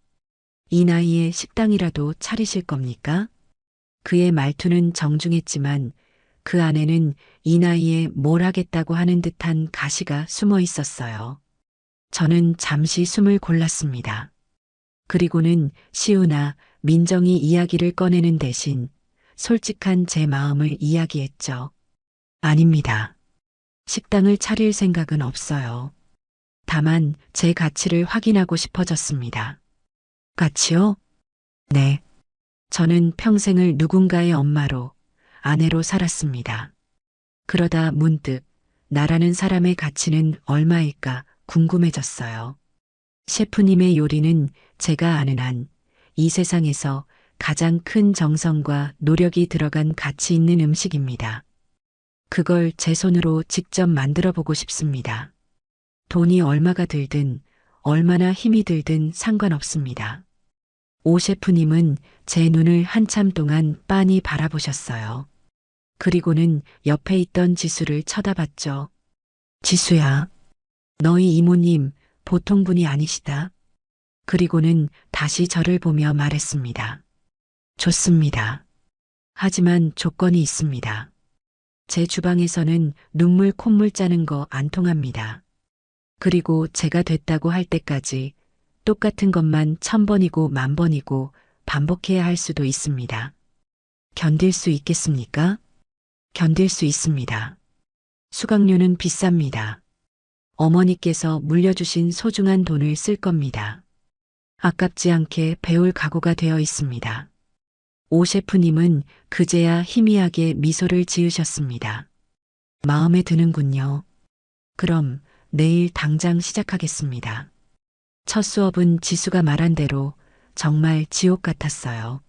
이 나이에 식당이라도 차리실 겁니까? 그의 말투는 정중했지만 그 안에는 이 나이에 뭘 하겠다고 하는 듯한 가시가 숨어 있었어요. 저는 잠시 숨을 골랐습니다. 그리고는 시우나 민정이 이야기를 꺼내는 대신 솔직한 제 마음을 이야기했죠. 아닙니다. 식당을 차릴 생각은 없어요. 다만 제 가치를 확인하고 싶어졌습니다. 가치요? 네. 저는 평생을 누군가의 엄마로, 아내로 살았습니다. 그러다 문득 나라는 사람의 가치는 얼마일까 궁금해졌어요. 셰프님의 요리는 제가 아는 한 이 세상에서 가장 큰 정성과 노력이 들어간 가치 있는 음식입니다. 그걸 제 손으로 직접 만들어 보고 싶습니다. 돈이 얼마가 들든 얼마나 힘이 들든 상관없습니다. 오 셰프님은 제 눈을 한참 동안 빤히 바라보셨어요. 그리고는 옆에 있던 지수를 쳐다봤죠. 지수야, 너희 이모님 보통 분이 아니시다. 그리고는 다시 저를 보며 말했습니다. 좋습니다. 하지만 조건이 있습니다. 제 주방에서는 눈물 콧물 짜는 거 안 통합니다. 그리고 제가 됐다고 할 때까지 똑같은 것만 1000번이고 10,000번이고 반복해야 할 수도 있습니다. 견딜 수 있겠습니까? 견딜 수 있습니다. 수강료는 비쌉니다. 어머니께서 물려주신 소중한 돈을 쓸 겁니다. 아깝지 않게 배울 각오가 되어 있습니다. 오 셰프님은 그제야 희미하게 미소를 지으셨습니다. 마음에 드는군요. 그럼 내일 당장 시작하겠습니다. 첫 수업은 지수가 말한 대로 정말 지옥 같았어요.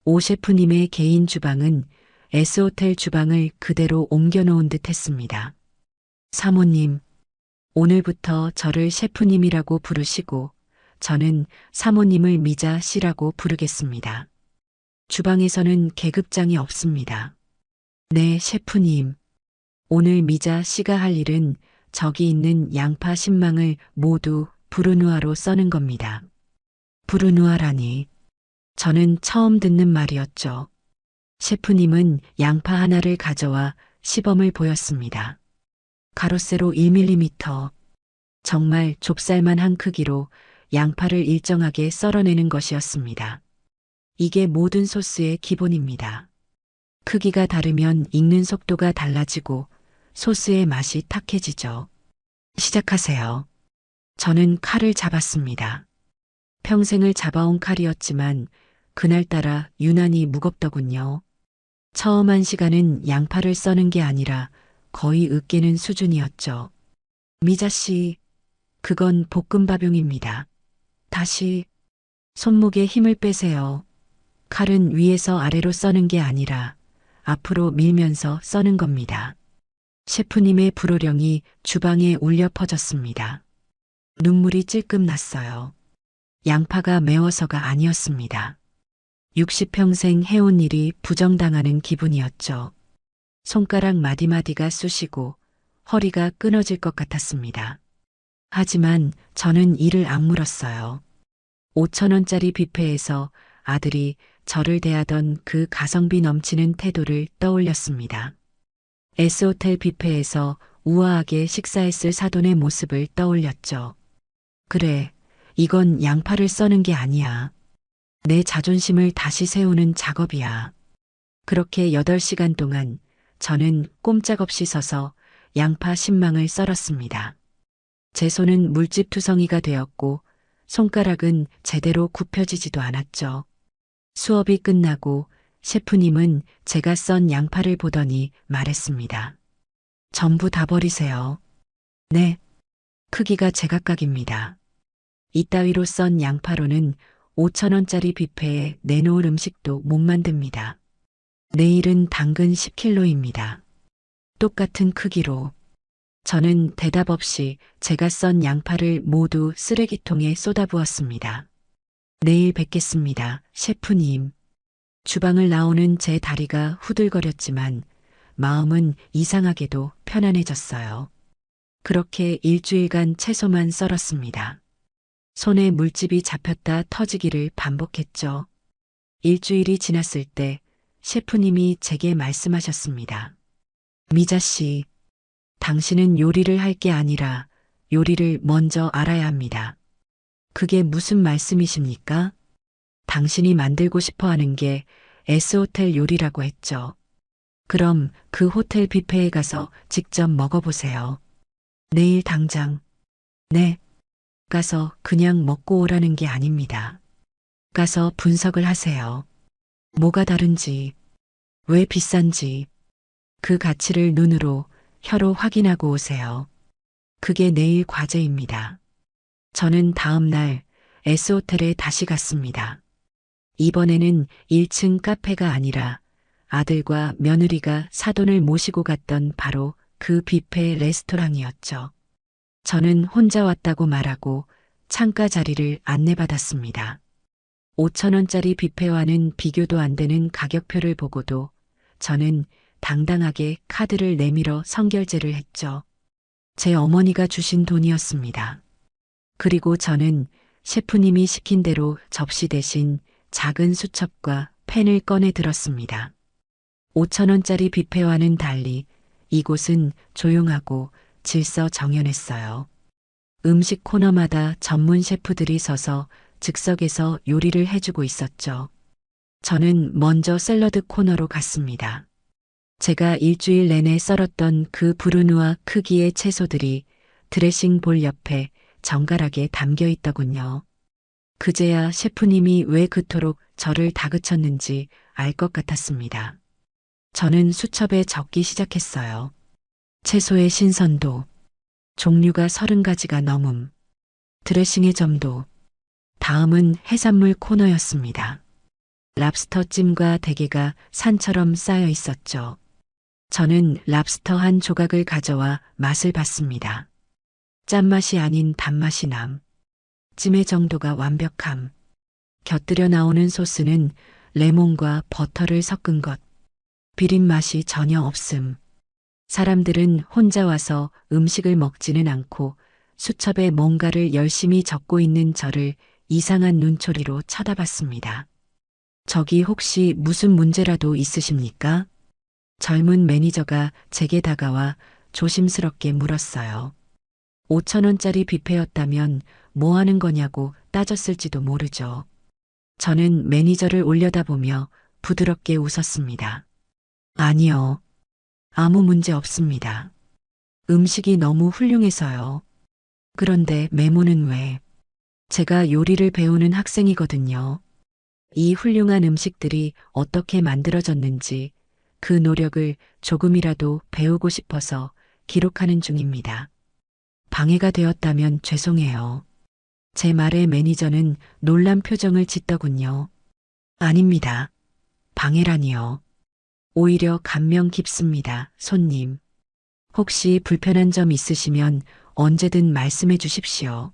오 셰프님의 개인 주방은 S호텔 주방을 그대로 옮겨놓은 듯 했습니다. 사모님, 오늘부터 저를 셰프님이라고 부르시고 저는 사모님을 미자 씨라고 부르겠습니다. 주방에서는 계급장이 없습니다. 네, 셰프님. 오늘 미자 씨가 할 일은 저기 있는 양파 10망을 모두 브루누아로 써는 겁니다. 브루누아라니. 저는 처음 듣는 말이었죠. 셰프님은 양파 하나를 가져와 시범을 보였습니다. 가로세로 1mm. 정말 좁쌀만한 크기로 양파를 일정하게 썰어내는 것이었습니다. 이게 모든 소스의 기본입니다. 크기가 다르면 익는 속도가 달라지고 소스의 맛이 탁해지죠. 시작하세요. 저는 칼을 잡았습니다. 평생을 잡아온 칼이었지만 그날따라 유난히 무겁더군요. 처음 한 시간은 양파를 써는 게 아니라 거의 으깨는 수준이었죠. 미자 씨, 그건 볶음밥용입니다. 다시 손목에 힘을 빼세요. 칼은 위에서 아래로 써는 게 아니라 앞으로 밀면서 써는 겁니다. 셰프님의 불호령이 주방에 울려 퍼졌습니다. 눈물이 찔끔 났어요. 양파가 매워서가 아니었습니다. 60평생 해온 일이 부정당하는 기분이었죠. 손가락 마디마디가 쑤시고 허리가 끊어질 것 같았습니다. 하지만 저는 이를 악물었어요. 5,000원짜리 뷔페에서 아들이 저를 대하던 그 가성비 넘치는 태도를 떠올렸습니다. S호텔 뷔페에서 우아하게 식사했을 사돈의 모습을 떠올렸죠. 그래, 이건 양파를 써는 게 아니야. 내 자존심을 다시 세우는 작업이야. 그렇게 8시간 동안 저는 꼼짝없이 서서 양파 10망을 썰었습니다. 제 손은 물집투성이가 되었고 손가락은 제대로 굽혀지지도 않았죠. 수업이 끝나고 셰프님은 제가 썬 양파를 보더니 말했습니다. 전부 다 버리세요. 네, 크기가 제각각입니다. 이따위로 썬 양파로는 5,000원짜리 뷔페에 내놓을 음식도 못 만듭니다. 내일은 당근 10kg입니다. 똑같은 크기로. 저는 대답 없이 제가 썬 양파를 모두 쓰레기통에 쏟아부었습니다. 내일 뵙겠습니다, 셰프님. 주방을 나오는 제 다리가 후들거렸지만 마음은 이상하게도 편안해졌어요. 그렇게 일주일간 채소만 썰었습니다. 손에 물집이 잡혔다 터지기를 반복했죠. 일주일이 지났을 때 셰프님이 제게 말씀하셨습니다. 미자 씨, 당신은 요리를 할 게 아니라 요리를 먼저 알아야 합니다. 그게 무슨 말씀이십니까? 당신이 만들고 싶어 하는 게 S호텔 요리라고 했죠. 그럼 그 호텔 뷔페에 가서 직접 먹어보세요. 내일 당장. 네. 가서 그냥 먹고 오라는 게 아닙니다. 가서 분석을 하세요. 뭐가 다른지, 왜 비싼지, 그 가치를 눈으로, 혀로 확인하고 오세요. 그게 내일 과제입니다. 저는 다음 날 S호텔에 다시 갔습니다. 이번에는 1층 카페가 아니라 아들과 며느리가 사돈을 모시고 갔던 바로 그 뷔페 레스토랑이었죠. 저는 혼자 왔다고 말하고 창가 자리를 안내받았습니다. 5,000원짜리 뷔페와는 비교도 안 되는 가격표를 보고도 저는 당당하게 카드를 내밀어 선결제를 했죠. 제 어머니가 주신 돈이었습니다. 그리고 저는 셰프님이 시킨 대로 접시 대신 작은 수첩과 펜을 꺼내 들었습니다. 5,000원짜리 뷔페와는 달리 이곳은 조용하고 질서정연했어요. 음식 코너마다 전문 셰프들이 서서 즉석에서 요리를 해주고 있었죠. 저는 먼저 샐러드 코너로 갔습니다. 제가 일주일 내내 썰었던 그 브루누아 크기의 채소들이 드레싱 볼 옆에 정갈하게 담겨 있더군요. 그제야 셰프님이 왜 그토록 저를 다그쳤는지 알 것 같았습니다. 저는 수첩에 적기 시작했어요. 채소의 신선도, 종류가 30가지가 넘음, 드레싱의 점도. 다음은 해산물 코너였습니다. 랍스터 찜과 대게가 산처럼 쌓여 있었죠. 저는 랍스터 한 조각을 가져와 맛을 봤습니다. 짠맛이 아닌 단맛이 남. 찜의 정도가 완벽함. 곁들여 나오는 소스는 레몬과 버터를 섞은 것. 비린 맛이 전혀 없음. 사람들은 혼자 와서 음식을 먹지는 않고 수첩에 뭔가를 열심히 적고 있는 저를 이상한 눈초리로 쳐다봤습니다. 저기 혹시 무슨 문제라도 있으십니까? 젊은 매니저가 제게 다가와 조심스럽게 물었어요. 5,000원짜리 뷔페였다면 뭐 하는 거냐고 따졌을지도 모르죠. 저는 매니저를 올려다보며 부드럽게 웃었습니다. 아니요. 아무 문제 없습니다. 음식이 너무 훌륭해서요. 그런데 메모는 왜? 제가 요리를 배우는 학생이거든요. 이 훌륭한 음식들이 어떻게 만들어졌는지 그 노력을 조금이라도 배우고 싶어서 기록하는 중입니다. 방해가 되었다면 죄송해요. 제 말에 매니저는 놀란 표정을 짓더군요. 아닙니다. 방해라니요. 오히려 감명 깊습니다, 손님. 혹시 불편한 점 있으시면 언제든 말씀해 주십시오.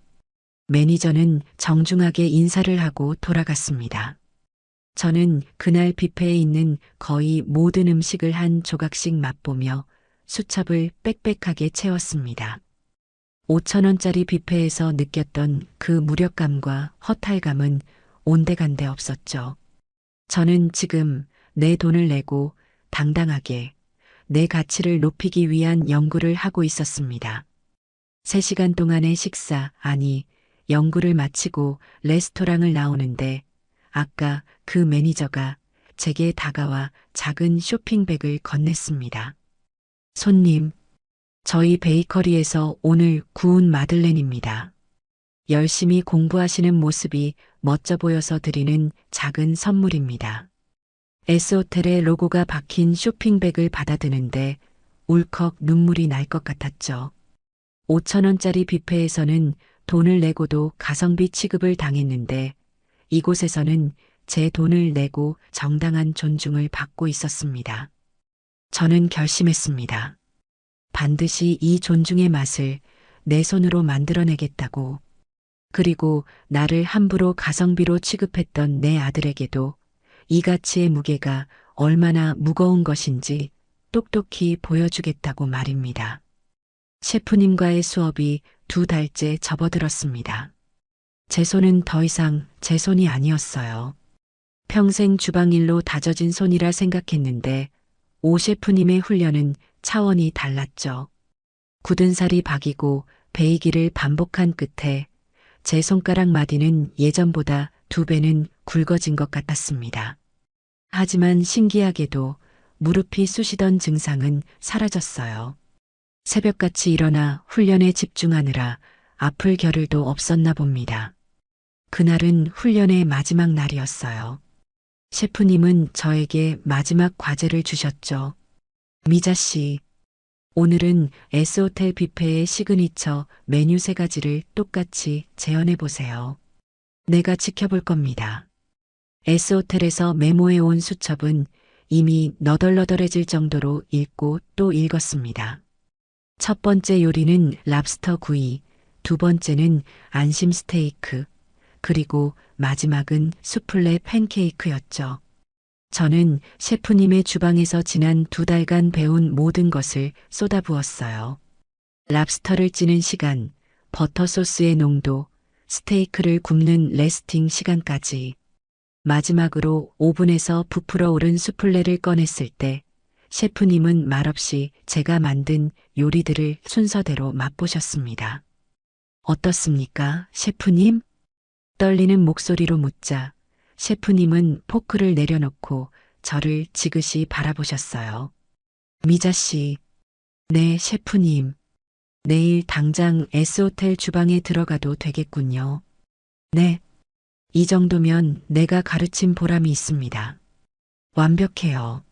매니저는 정중하게 인사를 하고 돌아갔습니다. 저는 그날 뷔페에 있는 거의 모든 음식을 한 조각씩 맛보며 수첩을 빽빽하게 채웠습니다. 5,000원짜리 뷔페에서 느꼈던 그 무력감과 허탈감은 온데간데 없었죠. 저는 지금 내 돈을 내고 당당하게 내 가치를 높이기 위한 연구를 하고 있었습니다. 3시간 동안의 식사, 아니, 연구를 마치고 레스토랑을 나오는데 아까 그 매니저가 제게 다가와 작은 쇼핑백을 건넸습니다. 손님, 저희 베이커리에서 오늘 구운 마들렌입니다. 열심히 공부하시는 모습이 멋져 보여서 드리는 작은 선물입니다. S호텔의 로고가 박힌 쇼핑백을 받아드는데 울컥 눈물이 날 것 같았죠. 5,000원짜리 뷔페에서는 돈을 내고도 가성비 취급을 당했는데 이곳에서는 제 돈을 내고 정당한 존중을 받고 있었습니다. 저는 결심했습니다. 반드시 이 존중의 맛을 내 손으로 만들어내겠다고. 그리고 나를 함부로 가성비로 취급했던 내 아들에게도 이 가치의 무게가 얼마나 무거운 것인지 똑똑히 보여주겠다고 말입니다. 셰프님과의 수업이 2달째 접어들었습니다. 제 손은 더 이상 제 손이 아니었어요. 평생 주방일로 다져진 손이라 생각했는데 오 셰프님의 훈련은 차원이 달랐죠. 굳은 살이 박이고 베이기를 반복한 끝에 제 손가락 마디는 예전보다 2배는 굵어진 것 같았습니다. 하지만 신기하게도 무릎이 쑤시던 증상은 사라졌어요. 새벽같이 일어나 훈련에 집중하느라 아플 겨를도 없었나 봅니다. 그날은 훈련의 마지막 날이었어요. 셰프님은 저에게 마지막 과제를 주셨죠. 미자 씨, 오늘은 S호텔 뷔페의 시그니처 메뉴 3가지를 똑같이 재현해 보세요. 내가 지켜볼 겁니다. S호텔에서 메모해 온 수첩은 이미 너덜너덜해질 정도로 읽고 또 읽었습니다. 첫 번째 요리는 랍스터 구이, 2번째는 안심 스테이크, 그리고 마지막은 수플레 팬케이크였죠. 저는 셰프님의 주방에서 지난 2달간 배운 모든 것을 쏟아부었어요. 랍스터를 찌는 시간, 버터 소스의 농도, 스테이크를 굽는 레스팅 시간까지. 마지막으로 오븐에서 부풀어 오른 수플레를 꺼냈을 때 셰프님은 말없이 제가 만든 요리들을 순서대로 맛보셨습니다. 어떻습니까, 셰프님? 떨리는 목소리로 묻자 셰프님은 포크를 내려놓고 저를 지그시 바라보셨어요. 미자 씨, 네, 셰프님. 내일 당장 S호텔 주방에 들어가도 되겠군요. 네. 이 정도면 내가 가르친 보람이 있습니다. 완벽해요.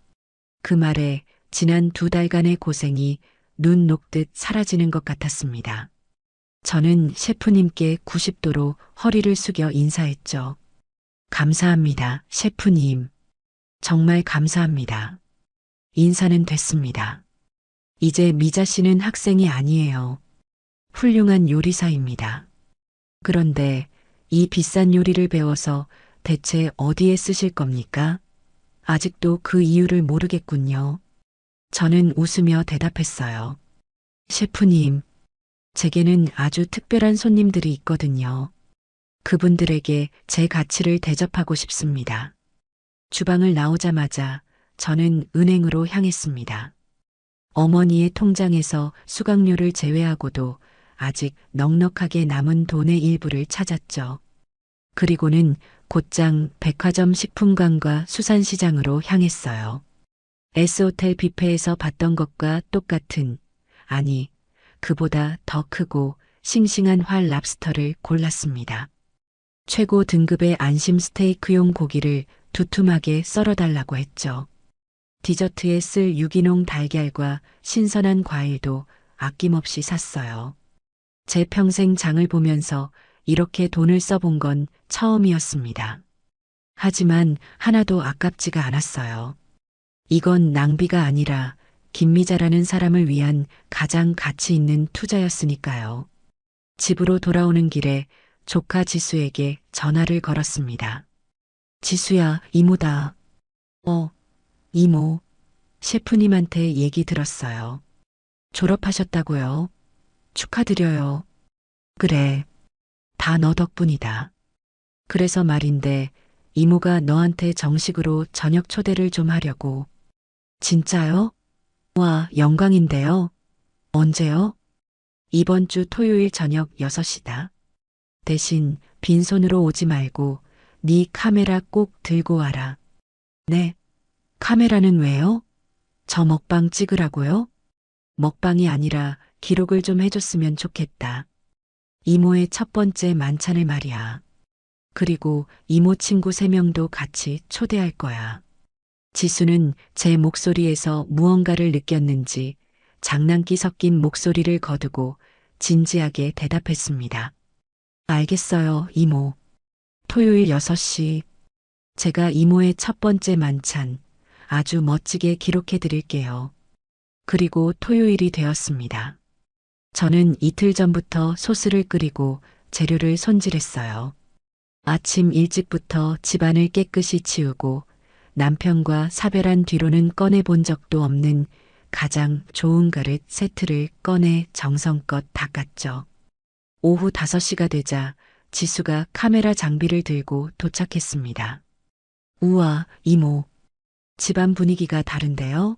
그 말에 지난 2달간의 고생이 눈 녹듯 사라지는 것 같았습니다. 저는 셰프님께 90도로 허리를 숙여 인사했죠. 감사합니다, 셰프님. 정말 감사합니다. 인사는 됐습니다. 이제 미자 씨는 학생이 아니에요. 훌륭한 요리사입니다. 그런데 이 비싼 요리를 배워서 대체 어디에 쓰실 겁니까? 아직도 그 이유를 모르겠군요. 저는 웃으며 대답했어요. 셰프님, 제게는 아주 특별한 손님들이 있거든요. 그분들에게 제 가치를 대접하고 싶습니다. 주방을 나오자마자 저는 은행으로 향했습니다. 어머니의 통장에서 수강료를 제외하고도 아직 넉넉하게 남은 돈의 일부를 찾았죠. 그리고는 곧장 백화점 식품관과 수산시장으로 향했어요. S호텔 뷔페에서 봤던 것과 똑같은, 아니, 그보다 더 크고 싱싱한 활 랍스터를 골랐습니다. 최고 등급의 안심 스테이크용 고기를 두툼하게 썰어달라고 했죠. 디저트에 쓸 유기농 달걀과 신선한 과일도 아낌없이 샀어요. 제 평생 장을 보면서 이렇게 돈을 써본 건 처음이었습니다. 하지만 하나도 아깝지가 않았어요. 이건 낭비가 아니라 김미자라는 사람을 위한 가장 가치 있는 투자였으니까요. 집으로 돌아오는 길에 조카 지수에게 전화를 걸었습니다. 지수야, 이모다. 이모. 셰프님한테 얘기 들었어요. 졸업하셨다고요? 축하드려요. 그래. 다 너 덕분이다. 그래서 말인데 이모가 너한테 정식으로 저녁 초대를 좀 하려고. 진짜요? 와, 영광인데요. 언제요? 이번 주 토요일 저녁 6시다. 대신 빈손으로 오지 말고 네 카메라 꼭 들고 와라. 네. 카메라는 왜요? 저 먹방 찍으라고요? 먹방이 아니라 기록을 좀 해줬으면 좋겠다. 이모의 첫 번째 만찬을 말이야. 그리고 이모 친구 3명도 같이 초대할 거야. 지수는 제 목소리에서 무언가를 느꼈는지 장난기 섞인 목소리를 거두고 진지하게 대답했습니다. 알겠어요, 이모. 토요일 6시. 제가 이모의 첫 번째 만찬 아주 멋지게 기록해 드릴게요. 그리고 토요일이 되었습니다. 저는 이틀 전부터 소스를 끓이고 재료를 손질했어요. 아침 일찍부터 집안을 깨끗이 치우고 남편과 사별한 뒤로는 꺼내 본 적도 없는 가장 좋은 그릇 세트를 꺼내 정성껏 닦았죠. 오후 5시가 되자 지수가 카메라 장비를 들고 도착했습니다. 우와, 이모. 집안 분위기가 다른데요?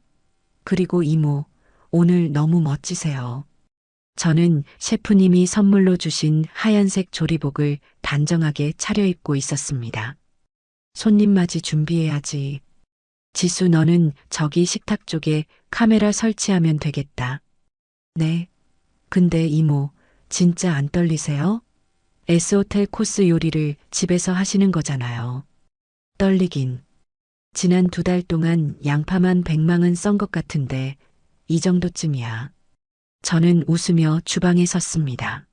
그리고 이모, 오늘 너무 멋지세요. 저는 셰프님이 선물로 주신 하얀색 조리복을 단정하게 차려입고 있었습니다. 손님 맞이 준비해야지. 지수 너는 저기 식탁 쪽에 카메라 설치하면 되겠다. 네. 근데 이모, 진짜 안 떨리세요? S호텔 코스 요리를 집에서 하시는 거잖아요. 떨리긴. 지난 2달 동안 양파만 100망은 썬 것 같은데 이 정도쯤이야. 저는 웃으며 주방에 섰습니다.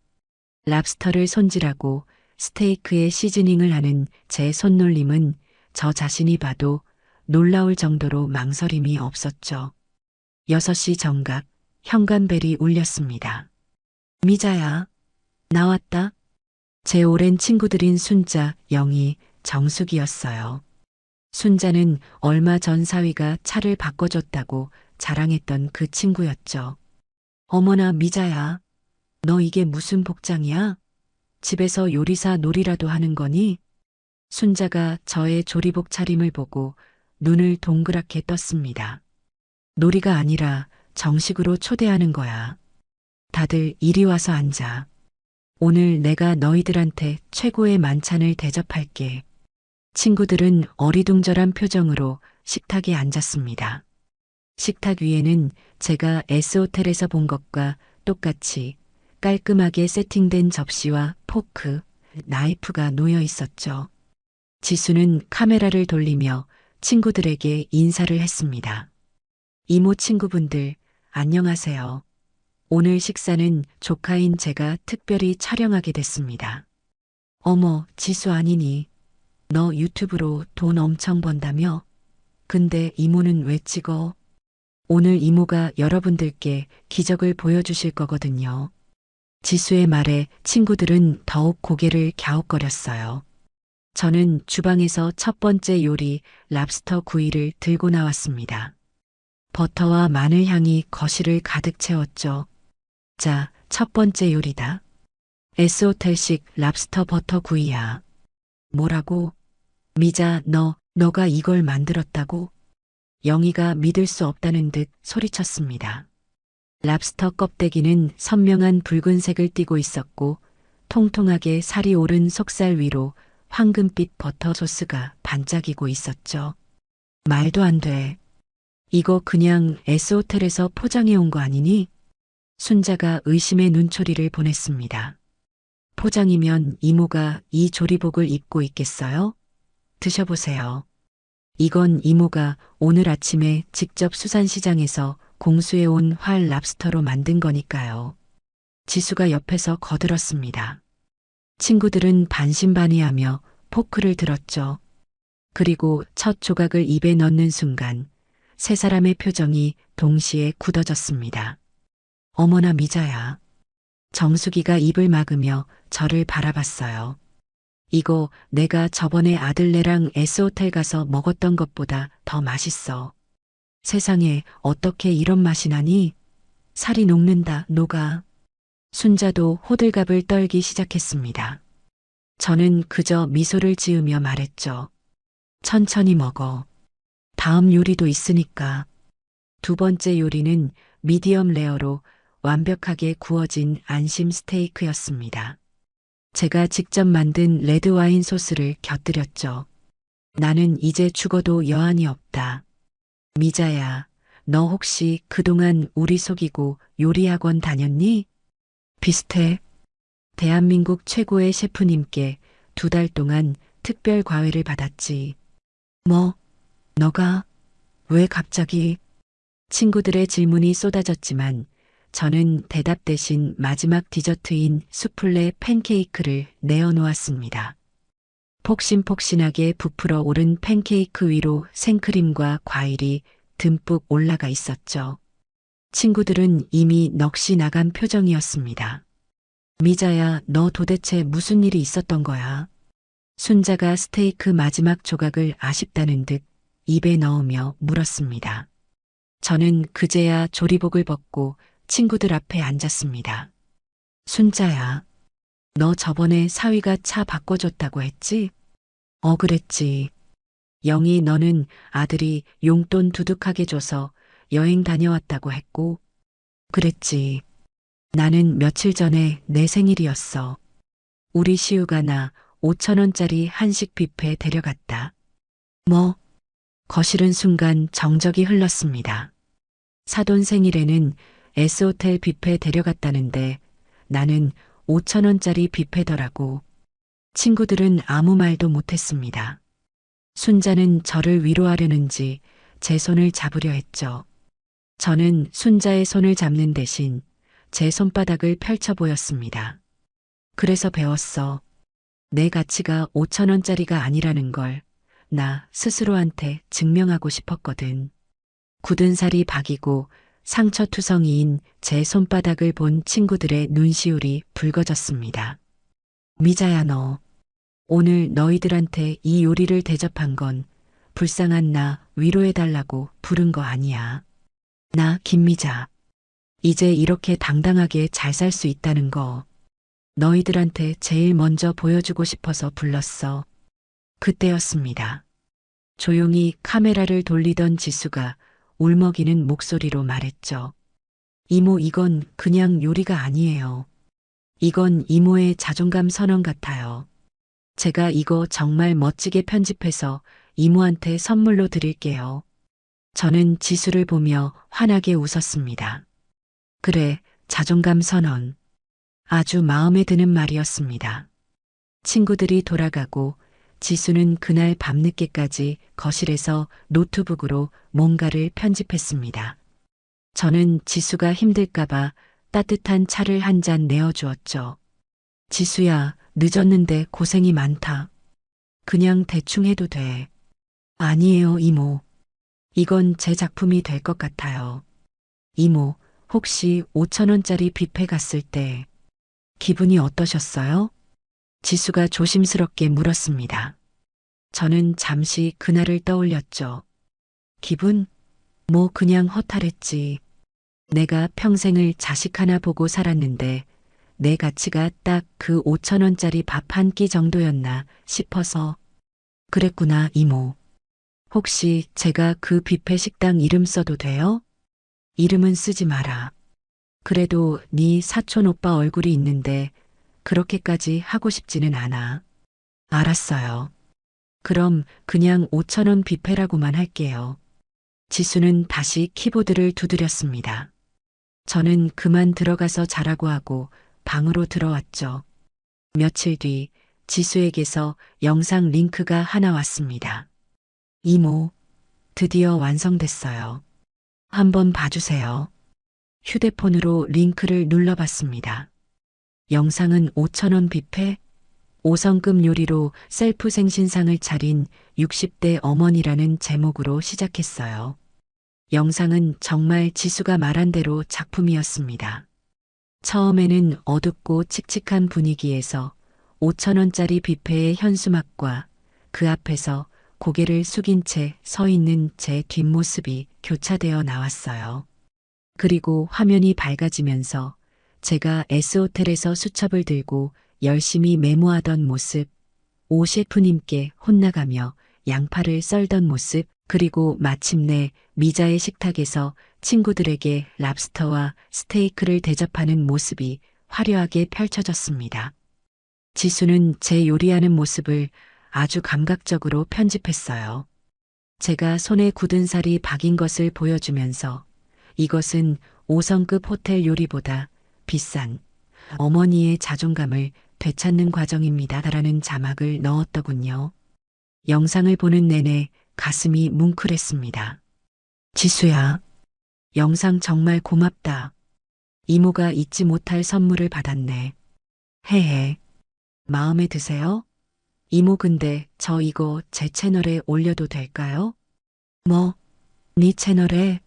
랍스터를 손질하고 스테이크에 시즈닝을 하는 제 손놀림은 저 자신이 봐도 놀라울 정도로 망설임이 없었죠. 6시 정각 현관벨이 울렸습니다. 미자야, 나왔다. 제 오랜 친구들인 순자, 영희, 정숙이었어요. 순자는 얼마 전 사위가 차를 바꿔줬다고 자랑했던 그 친구였죠. 어머나 미자야, 너 이게 무슨 복장이야? 집에서 요리사 놀이라도 하는 거니? 순자가 저의 조리복 차림을 보고 눈을 동그랗게 떴습니다. 놀이가 아니라 정식으로 초대하는 거야. 다들 이리 와서 앉아. 오늘 내가 너희들한테 최고의 만찬을 대접할게. 친구들은 어리둥절한 표정으로 식탁에 앉았습니다. 식탁 위에는 제가 S호텔에서 본 것과 똑같이 깔끔하게 세팅된 접시와 포크, 나이프가 놓여 있었죠. 지수는 카메라를 돌리며 친구들에게 인사를 했습니다. 이모 친구분들, 안녕하세요. 오늘 식사는 조카인 제가 특별히 촬영하게 됐습니다. 어머, 지수 아니니? 너 유튜브로 돈 엄청 번다며? 근데 이모는 왜 찍어? 오늘 이모가 여러분들께 기적을 보여주실 거거든요. 지수의 말에 친구들은 더욱 고개를 갸웃거렸어요. 저는 주방에서 첫 번째 요리 랍스터 구이를 들고 나왔습니다. 버터와 마늘 향이 거실을 가득 채웠죠. 자, 첫 번째 요리다. S호텔식 랍스터 버터 구이야. 뭐라고? 미자, 너가 이걸 만들었다고? 영희가 믿을 수 없다는 듯 소리쳤습니다. 랍스터 껍데기는 선명한 붉은색을 띠고 있었고 통통하게 살이 오른 속살 위로 황금빛 버터 소스가 반짝이고 있었죠. 말도 안 돼. 이거 그냥 S호텔에서 포장해 온 거 아니니? 순자가 의심의 눈초리를 보냈습니다. 포장이면 이모가 이 조리복을 입고 있겠어요? 드셔보세요. 이건 이모가 오늘 아침에 직접 수산시장에서 공수해온 활 랍스터로 만든 거니까요. 지수가 옆에서 거들었습니다. 친구들은 반신반의하며 포크를 들었죠. 그리고 첫 조각을 입에 넣는 순간 세 사람의 표정이 동시에 굳어졌습니다. 어머나 미자야. 정숙이가 입을 막으며 저를 바라봤어요. 이거 내가 저번에 아들네랑 S호텔 가서 먹었던 것보다 더 맛있어. 세상에 어떻게 이런 맛이 나니? 살이 녹는다, 녹아. 순자도 호들갑을 떨기 시작했습니다. 저는 그저 미소를 지으며 말했죠. 천천히 먹어. 다음 요리도 있으니까. 두 번째 요리는 미디엄 레어로 완벽하게 구워진 안심 스테이크였습니다. 제가 직접 만든 레드와인 소스를 곁들였죠. 나는 이제 죽어도 여한이 없다. 미자야, 너 혹시 그동안 우리 속이고 요리학원 다녔니? 비슷해. 대한민국 최고의 셰프님께 2달 동안 특별 과외를 받았지. 뭐, 너가? 왜 갑자기? 친구들의 질문이 쏟아졌지만 저는 대답 대신 마지막 디저트인 수플레 팬케이크를 내어놓았습니다. 폭신폭신하게 부풀어 오른 팬케이크 위로 생크림과 과일이 듬뿍 올라가 있었죠. 친구들은 이미 넋이 나간 표정이었습니다. 미자야, 너 도대체 무슨 일이 있었던 거야? 순자가 스테이크 마지막 조각을 아쉽다는 듯 입에 넣으며 물었습니다. 저는 그제야 조리복을 벗고 친구들 앞에 앉았습니다. 순자야, 너 저번에 사위가 차 바꿔줬다고 했지? 그랬지. 영희 너는 아들이 용돈 두둑하게 줘서 여행 다녀왔다고 했고, 그랬지. 나는 며칠 전에 내 생일이었어. 우리 시우가 나 5,000원짜리 한식 뷔페 데려갔다. 뭐? 거실은 순간 정적이 흘렀습니다. 사돈 생일에는 S호텔 뷔페 데려갔다는데 나는 5,000원짜리 뷔페더라고. 친구들은 아무 말도 못했습니다. 순자는 저를 위로하려는지 제 손을 잡으려 했죠. 저는 순자의 손을 잡는 대신 제 손바닥을 펼쳐 보였습니다. 그래서 배웠어. 내 가치가 5,000원짜리가 아니라는 걸 나 스스로한테 증명하고 싶었거든. 굳은 살이 박이고 상처투성이인 제 손바닥을 본 친구들의 눈시울이 붉어졌습니다. 미자야 너. 오늘 너희들한테 이 요리를 대접한 건 불쌍한 나 위로해달라고 부른 거 아니야. 나 김미자. 이제 이렇게 당당하게 잘 살 수 있다는 거 너희들한테 제일 먼저 보여주고 싶어서 불렀어. 그때였습니다. 조용히 카메라를 돌리던 지수가 울먹이는 목소리로 말했죠. 이모, 이건 그냥 요리가 아니에요. 이건 이모의 자존감 선언 같아요. 제가 이거 정말 멋지게 편집해서 이모한테 선물로 드릴게요. 저는 지수를 보며 환하게 웃었습니다. 그래, 자존감 선언. 아주 마음에 드는 말이었습니다. 친구들이 돌아가고 지수는 그날 밤늦게까지 거실에서 노트북으로 뭔가를 편집했습니다. 저는 지수가 힘들까봐 따뜻한 차를 한 잔 내어주었죠. 지수야, 늦었는데 고생이 많다. 그냥 대충 해도 돼. 아니에요, 이모. 이건 제 작품이 될 것 같아요. 이모, 혹시 5,000원짜리 뷔페 갔을 때 기분이 어떠셨어요? 지수가 조심스럽게 물었습니다. 저는 잠시 그날을 떠올렸죠. 기분? 뭐 그냥 허탈했지. 내가 평생을 자식 하나 보고 살았는데 내 가치가 딱 그 5,000원짜리 밥 한 끼 정도였나 싶어서. 그랬구나, 이모. 혹시 제가 그 뷔페 식당 이름 써도 돼요? 이름은 쓰지 마라. 그래도 네 사촌 오빠 얼굴이 있는데 그렇게까지 하고 싶지는 않아. 알았어요. 그럼 그냥 5,000원 뷔페라고만 할게요. 지수는 다시 키보드를 두드렸습니다. 저는 그만 들어가서 자라고 하고 방으로 들어왔죠. 며칠 뒤 지수에게서 영상 링크가 하나 왔습니다. 이모, 드디어 완성됐어요. 한번 봐주세요. 휴대폰으로 링크를 눌러봤습니다. 영상은 5,000원 뷔페, 5성급 요리로 셀프 생신상을 차린 60대 어머니라는 제목으로 시작했어요. 영상은 정말 지수가 말한 대로 작품이었습니다. 처음에는 어둡고 칙칙한 분위기에서 5,000원짜리 뷔페의 현수막과 그 앞에서 고개를 숙인 채 서 있는 제 뒷모습이 교차되어 나왔어요. 그리고 화면이 밝아지면서 제가 S호텔에서 수첩을 들고 열심히 메모하던 모습, 오 셰프님께 혼나가며 양파를 썰던 모습, 그리고 마침내 미자의 식탁에서 친구들에게 랍스터와 스테이크를 대접하는 모습이 화려하게 펼쳐졌습니다. 지수는 제 요리하는 모습을 아주 감각적으로 편집했어요. 제가 손에 굳은 살이 박인 것을 보여주면서 이것은 5성급 호텔 요리보다 비싼 어머니의 자존감을 되찾는 과정입니다라는 자막을 넣었더군요. 영상을 보는 내내 가슴이 뭉클했습니다. 지수야, 영상 정말 고맙다. 이모가 잊지 못할 선물을 받았네. 헤헤. 마음에 드세요? 이모 근데 저 이거 제 채널에 올려도 될까요? 뭐? 네 채널에?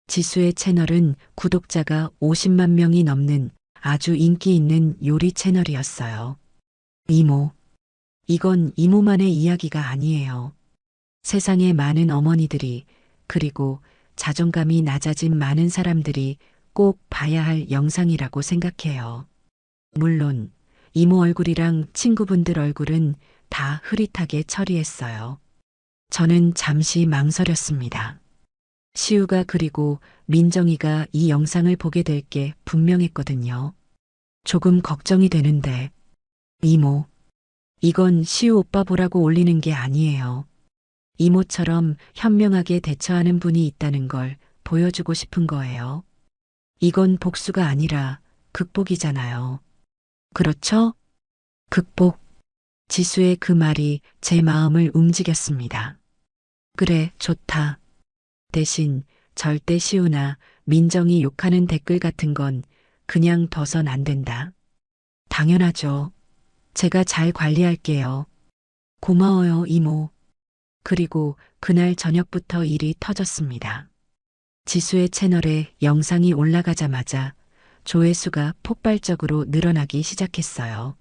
지수의 채널은 구독자가 50만 명이 넘는 아주 인기 있는 요리 채널이었어요. 이모. 이건 이모만의 이야기가 아니에요. 세상에 많은 어머니들이 그리고 자존감이 낮아진 많은 사람들이 꼭 봐야 할 영상이라고 생각해요. 물론 이모 얼굴이랑 친구분들 얼굴은 다 흐릿하게 처리했어요. 저는 잠시 망설였습니다. 시우가 그리고 민정이가 이 영상을 보게 될 게 분명했거든요. 조금 걱정이 되는데, 이모, 이건 시우 오빠 보라고 올리는 게 아니에요. 이모처럼 현명하게 대처하는 분이 있다는 걸 보여주고 싶은 거예요. 이건 복수가 아니라 극복이잖아요. 그렇죠? 극복. 지수의 그 말이 제 마음을 움직였습니다. 그래, 좋다. 대신 절대 시우나 민정이 욕하는 댓글 같은 건 그냥 둬선 안 된다. 당연하죠. 제가 잘 관리할게요. 고마워요, 이모. 그리고 그날 저녁부터 일이 터졌습니다. 지수의 채널에 영상이 올라가자마자 조회수가 폭발적으로 늘어나기 시작했어요.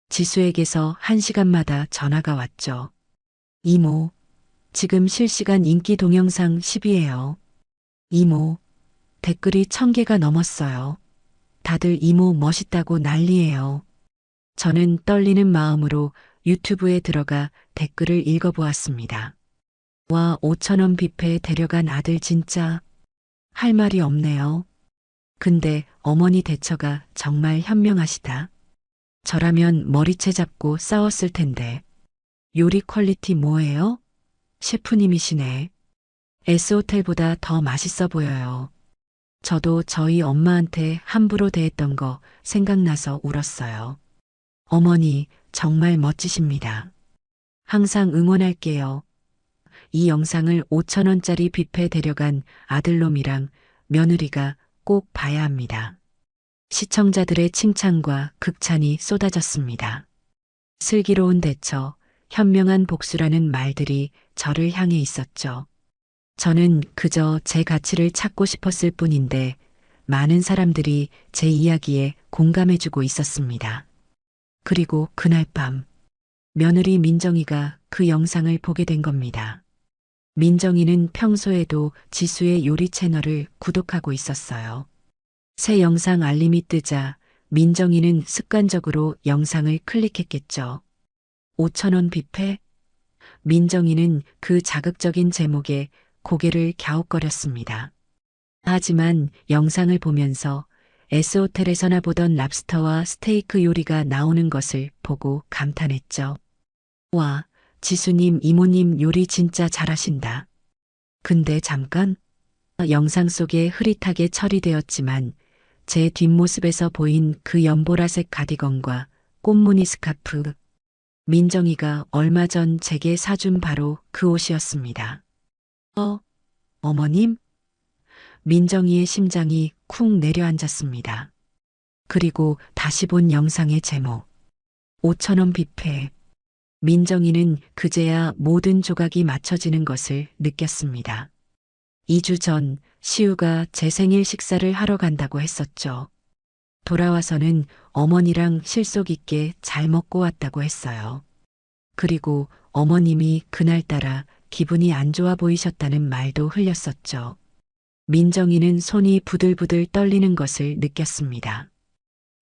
지수에게서 1시간마다 전화가 왔죠. 이모, 지금 실시간 인기 동영상 10위예요. 이모, 댓글이 1000개가 넘었어요. 다들 이모 멋있다고 난리예요. 저는 떨리는 마음으로 유튜브에 들어가 댓글을 읽어보았습니다. 와, 5,000원 뷔페 데려간 아들 진짜 할 말이 없네요. 근데 어머니 대처가 정말 현명하시다. 저라면 머리채 잡고 싸웠을 텐데. 요리 퀄리티 뭐예요? 셰프님이시네. S호텔보다 더 맛있어 보여요. 저도 저희 엄마한테 함부로 대했던 거 생각나서 울었어요. 어머니, 정말 멋지십니다. 항상 응원할게요. 이 영상을 5,000원짜리 뷔페 데려간 아들놈이랑 며느리가 꼭 봐야 합니다. 시청자들의 칭찬과 극찬이 쏟아졌습니다. 슬기로운 대처, 현명한 복수라는 말들이 저를 향해 있었죠. 저는 그저 제 가치를 찾고 싶었을 뿐인데 많은 사람들이 제 이야기에 공감해주고 있었습니다. 그리고 그날 밤, 며느리 민정이가 그 영상을 보게 된 겁니다. 민정이는 평소에도 지수의 요리 채널을 구독하고 있었어요. 새 영상 알림이 뜨자 민정이는 습관적으로 영상을 클릭했겠죠. 5,000원 뷔페? 민정이는 그 자극적인 제목에 고개를 갸웃거렸습니다. 하지만 영상을 보면서 S호텔에서나 보던 랍스터와 스테이크 요리가 나오는 것을 보고 감탄했죠. 와, 지수님, 이모님 요리 진짜 잘하신다. 근데 잠깐, 영상 속에 흐릿하게 처리되었지만 제 뒷모습에서 보인 그 연보라색 가디건과 꽃무늬 스카프, 민정이가 얼마 전 제게 사준 바로 그 옷이었습니다. 어머님? 민정이의 심장이 쿵 내려앉았습니다. 그리고 다시 본 영상의 제목. 5,000원 뷔페. 민정이는 그제야 모든 조각이 맞춰지는 것을 느꼈습니다. 2주 전 시우가 제 생일 식사를 하러 간다고 했었죠. 돌아와서는 어머니랑 실속 있게 잘 먹고 왔다고 했어요. 그리고 어머님이 그날따라 기분이 안 좋아 보이셨다는 말도 흘렸었죠. 민정이는 손이 부들부들 떨리는 것을 느꼈습니다.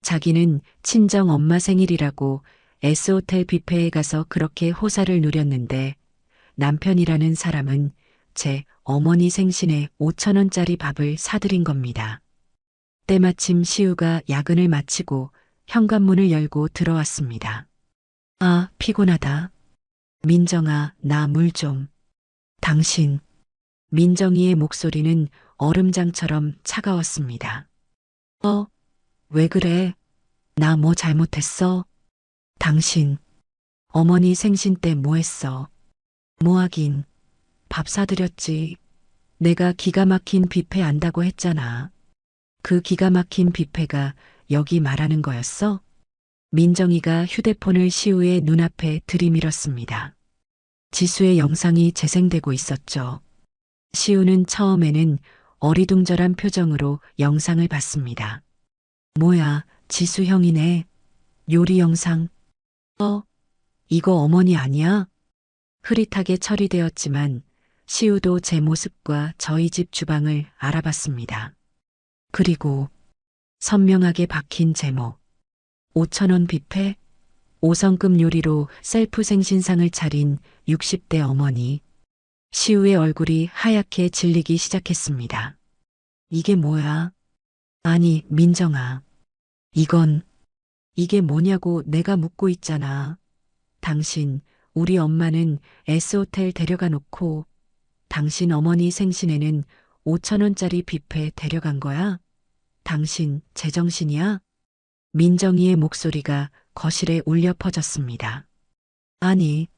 자기는 친정 엄마 생일이라고 S호텔 뷔페에 가서 그렇게 호사를 누렸는데 남편이라는 사람은 제 어머니 생신에 5,000원짜리 밥을 사드린 겁니다. 때마침 시우가 야근을 마치고 현관문을 열고 들어왔습니다. 아, 피곤하다. 민정아, 나 물 좀. 당신. 민정이의 목소리는 얼음장처럼 차가웠습니다. 왜 그래? 나 뭐 잘못했어? 당신. 어머니 생신 때 뭐 했어? 뭐 하긴. 밥 사드렸지. 내가 기가 막힌 뷔페 안다고 했잖아. 그 기가 막힌 뷔페가 여기 말하는 거였어? 민정이가 휴대폰을 시우의 눈앞에 들이밀었습니다. 지수의 영상이 재생되고 있었죠. 시우는 처음에는 어리둥절한 표정으로 영상을 봤습니다. 뭐야, 지수 형이네. 요리 영상. 이거 어머니 아니야? 흐릿하게 처리되었지만 시우도 제 모습과 저희 집 주방을 알아봤습니다. 그리고 선명하게 박힌 제목. 5,000원 뷔페? 5성급 요리로 셀프 생신상을 차린 60대 어머니. 시우의 얼굴이 하얗게 질리기 시작했습니다. 이게 뭐야? 아니, 민정아. 이게 뭐냐고 내가 묻고 있잖아. 당신, 우리 엄마는 S호텔 데려가 놓고 당신 어머니 생신에는 5,000원짜리 뷔페 데려간 거야? 당신 제정신이야? 민정이의 목소리가 거실에 울려 퍼졌습니다. 아니,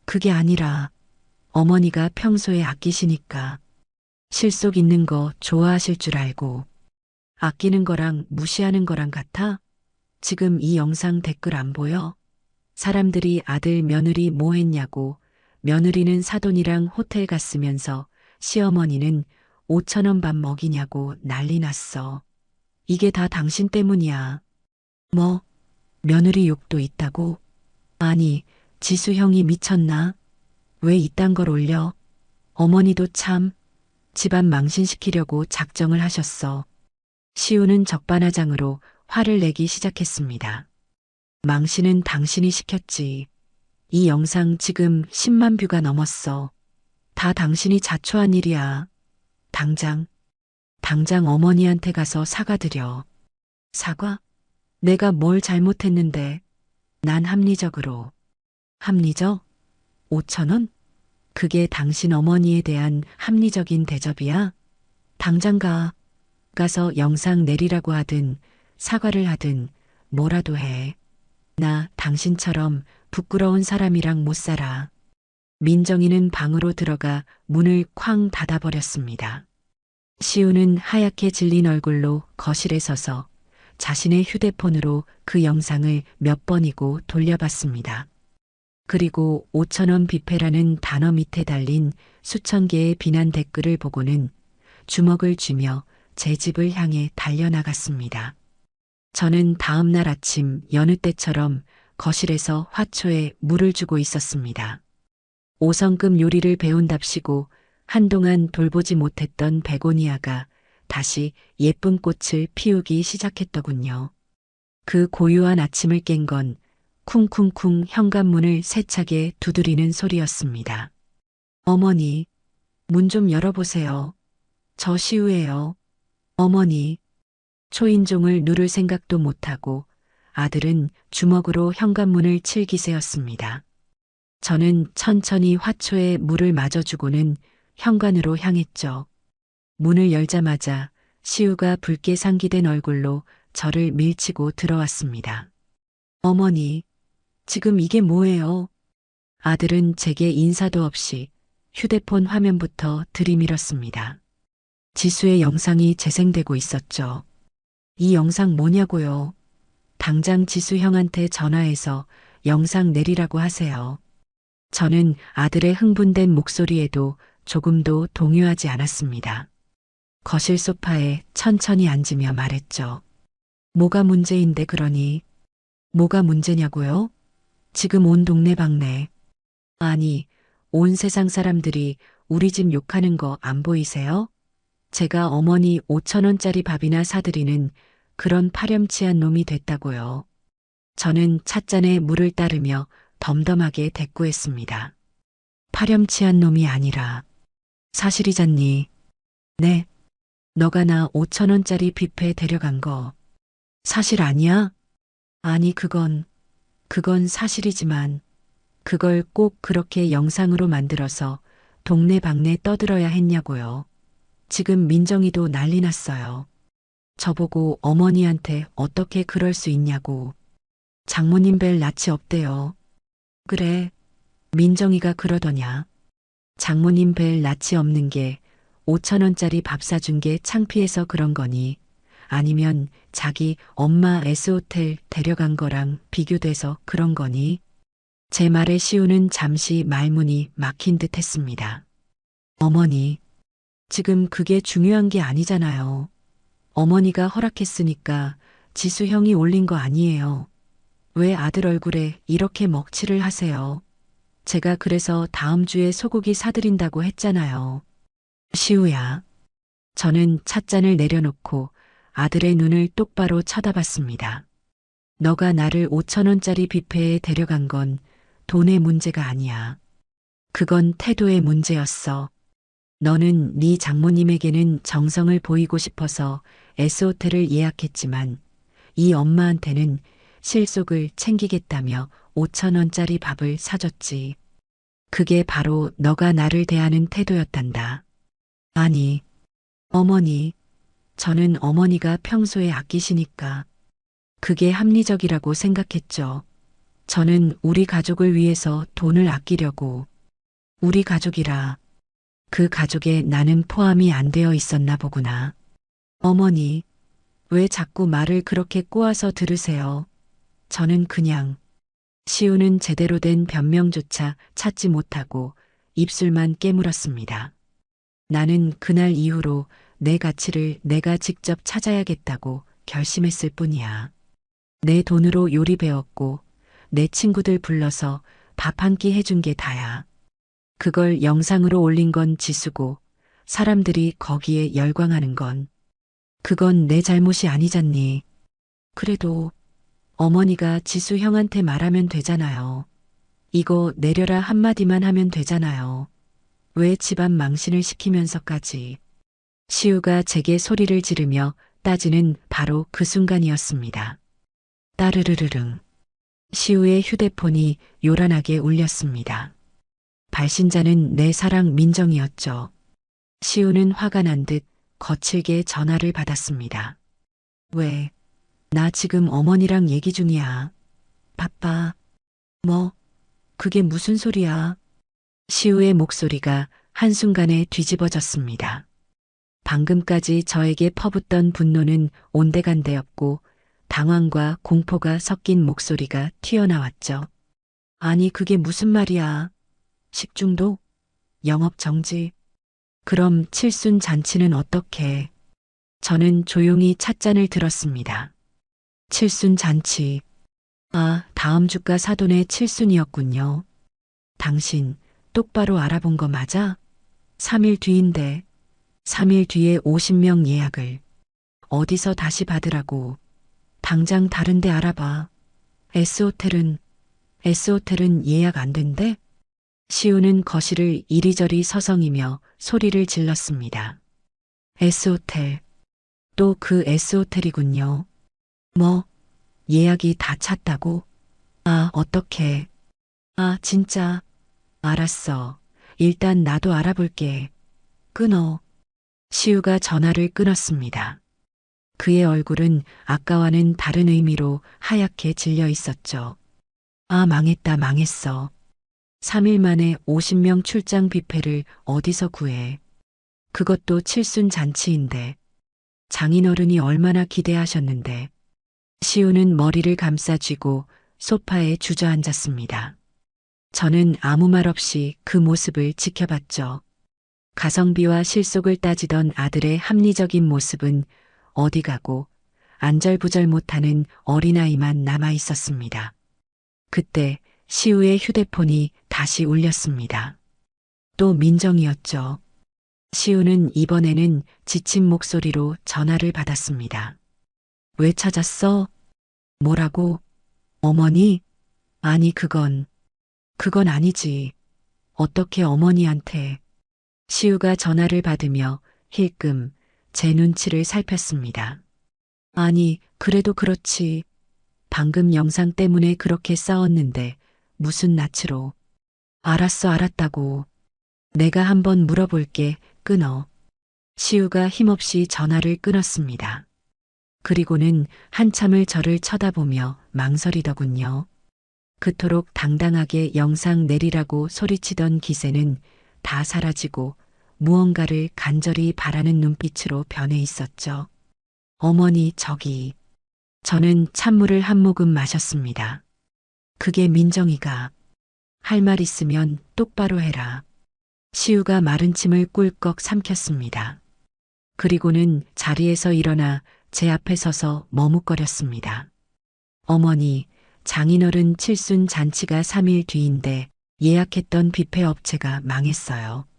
그게 아니라 어머니가 평소에 아끼시니까 실속 있는 거 좋아하실 줄 알고 아끼는 거랑 무시하는 거랑 같아? 지금 이 영상 댓글 안 보여? 사람들이 아들 며느리 뭐 했냐고 며느리는 사돈이랑 호텔 갔으면서 시어머니는 5,000원 밥 먹이냐고 난리 났어. 이게 다 당신 때문이야. 뭐, 며느리 욕도 있다고? 아니, 지수 형이 미쳤나? 왜 이딴 걸 올려? 어머니도 참 집안 망신시키려고 작정을 하셨어. 시우는 적반하장으로 화를 내기 시작했습니다. 망신은 당신이 시켰지. 이 영상 지금 10만 뷰가 넘었어. 다 당신이 자초한 일이야. 당장 어머니한테 가서 사과드려. 사과? 내가 뭘 잘못했는데. 난 합리적? 5,000원? 그게 당신 어머니에 대한 합리적인 대접이야? 당장 가서 영상 내리라고 하든 사과를 하든 뭐라도 해. 나 당신처럼 부끄러운 사람이랑 못 살아. 민정이는 방으로 들어가 문을 쾅 닫아버렸습니다. 시우는 하얗게 질린 얼굴로 거실에 서서 자신의 휴대폰으로 그 영상을 몇 번이고 돌려봤습니다. 그리고 5,000원 뷔페라는 단어 밑에 달린 수천 개의 비난 댓글을 보고는 주먹을 쥐며 제 집을 향해 달려나갔습니다. 저는 다음 날 아침 여느 때처럼 거실에서 화초에 물을 주고 있었습니다. 5성급 요리를 배운답시고 한동안 돌보지 못했던 베고니아가 다시 예쁜 꽃을 피우기 시작했더군요. 그 고요한 아침을 깬 건 쿵쿵쿵 현관문을 세차게 두드리는 소리였습니다. 어머니, 문 좀 열어보세요. 저 시우예요. 어머니. 초인종을 누를 생각도 못하고 아들은 주먹으로 현관문을 칠 기세였습니다. 저는 천천히 화초에 물을 마저주고는 현관으로 향했죠. 문을 열자마자 시우가 붉게 상기된 얼굴로 저를 밀치고 들어왔습니다. 어머니, 지금 이게 뭐예요? 아들은 제게 인사도 없이 휴대폰 화면부터 들이밀었습니다. 지수의 영상이 재생되고 있었죠. 이 영상 뭐냐고요? 당장 지수 형한테 전화해서 영상 내리라고 하세요. 저는 아들의 흥분된 목소리에도 조금도 동요하지 않았습니다. 거실 소파에 천천히 앉으며 말했죠. 뭐가 문제인데 그러니? 뭐가 문제냐고요? 지금 온 동네방네. 아니, 온 세상 사람들이 우리 집 욕하는 거 안 보이세요? 제가 어머니 5,000원짜리 밥이나 사드리는 그런 파렴치한 놈이 됐다고요. 저는 찻잔에 물을 따르며 덤덤하게 대꾸했습니다. 파렴치한 놈이 아니라 사실이잖니. 네, 너가 나 5,000원짜리 뷔페 데려간 거 사실 아니야? 아니, 그건 사실이지만 그걸 꼭 그렇게 영상으로 만들어서 동네방네 떠들어야 했냐고요. 지금 민정이도 난리 났어요. 저보고 어머니한테 어떻게 그럴 수 있냐고. 장모님 뵐 낯이 없대요. 그래, 민정이가 그러더냐. 장모님 뵐 낯이 없는 게 5천 원짜리 밥 사준 게 창피해서 그런 거니 아니면 자기 엄마 S호텔 데려간 거랑 비교돼서 그런 거니? 제 말에 시우는 잠시 말문이 막힌 듯 했습니다. 어머니, 지금 그게 중요한 게 아니잖아요. 어머니가 허락했으니까 지수 형이 올린 거 아니에요. 왜 아들 얼굴에 이렇게 먹칠을 하세요? 제가 그래서 다음 주에 소고기 사드린다고 했잖아요. 시우야. 저는 찻잔을 내려놓고 아들의 눈을 똑바로 쳐다봤습니다. 너가 나를 5천 원짜리 뷔페에 데려간 건 돈의 문제가 아니야. 그건 태도의 문제였어. 너는 네 장모님에게는 정성을 보이고 싶어서 S호텔을 예약했지만 이 엄마한테는 실속을 챙기겠다며 5천 원짜리 밥을 사줬지. 그게 바로 너가 나를 대하는 태도였단다. 아니, 어머니, 저는 어머니가 평소에 아끼시니까 그게 합리적이라고 생각했죠. 저는 우리 가족을 위해서 돈을 아끼려고. 우리 가족이라 그 가족에 나는 포함이 안 되어 있었나 보구나. 어머니, 왜 자꾸 말을 그렇게 꼬아서 들으세요? 저는 그냥 시우는 제대로 된 변명조차 찾지 못하고 입술만 깨물었습니다. 나는 그날 이후로 내 가치를 내가 직접 찾아야겠다고 결심했을 뿐이야. 내 돈으로 요리 배웠고 내 친구들 불러서 밥 한 끼 해준 게 다야. 그걸 영상으로 올린 건 지수고 사람들이 거기에 열광하는 건 그건 내 잘못이 아니잖니. 그래도 어머니가 지수 형한테 말하면 되잖아요. 이거 내려라 한마디만 하면 되잖아요. 왜 집안 망신을 시키면서까지. 시우가 제게 소리를 지르며 따지는 바로 그 순간이었습니다. 따르르르릉. 시우의 휴대폰이 요란하게 울렸습니다. 발신자는 내 사랑 민정이었죠. 시우는 화가 난 듯 거칠게 전화를 받았습니다. 왜? 나 지금 어머니랑 얘기 중이야. 바빠. 뭐? 그게 무슨 소리야? 시우의 목소리가 한순간에 뒤집어졌습니다. 방금까지 저에게 퍼붓던 분노는 온데간데였고 당황과 공포가 섞인 목소리가 튀어나왔죠. 아니 그게 무슨 말이야? 식중독? 영업 정지? 그럼 칠순 잔치는 어떻게? 저는 조용히 찻잔을 들었습니다. 칠순 잔치. 아, 다음 주가 사돈의 칠순이었군요. 당신 똑바로 알아본 거 맞아? 3일 뒤인데 3일 뒤에 50명 예약을 어디서 다시 받으라고. 당장 다른 데 알아봐. S호텔은 예약 안 된대? 시우는 거실을 이리저리 서성이며 소리를 질렀습니다. S호텔. 또 그 S호텔이군요. 뭐, 예약이 다 찼다고? 아, 어떡해. 아, 진짜. 알았어. 일단 나도 알아볼게. 끊어. 시우가 전화를 끊었습니다. 그의 얼굴은 아까와는 다른 의미로 하얗게 질려 있었죠. 아, 망했다, 망했어. 3일 만에 50명 출장 뷔페를 어디서 구해. 그것도 칠순 잔치인데. 장인어른이 얼마나 기대하셨는데. 시우는 머리를 감싸쥐고 소파에 주저앉았습니다. 저는 아무 말 없이 그 모습을 지켜봤죠. 가성비와 실속을 따지던 아들의 합리적인 모습은 어디 가고 안절부절 못하는 어린아이만 남아 있었습니다. 그때 시우의 휴대폰이 다시 울렸습니다. 또 민정이었죠. 시우는 이번에는 지친 목소리로 전화를 받았습니다. 왜 찾았어? 뭐라고? 어머니? 아니, 그건 아니지. 어떻게 어머니한테. 시우가 전화를 받으며 힐끔 제 눈치를 살폈습니다. 아니, 그래도 그렇지. 방금 영상 때문에 그렇게 싸웠는데 무슨 낯으로. 알았어, 알았다고. 내가 한번 물어볼게. 끊어. 시우가 힘없이 전화를 끊었습니다. 그리고는 한참을 저를 쳐다보며 망설이더군요. 그토록 당당하게 영상 내리라고 소리치던 기세는 다 사라지고 무언가를 간절히 바라는 눈빛으로 변해 있었죠. 어머니, 저기. 저는 찬물을 한 모금 마셨습니다. 그게 민정이가. 할 말 있으면 똑바로 해라. 시우가 마른 침을 꿀꺽 삼켰습니다. 그리고는 자리에서 일어나 제 앞에 서서 머뭇거렸습니다. 어머니, 장인어른 칠순 잔치가 3일 뒤인데 예약했던 뷔페 업체가 망했어요.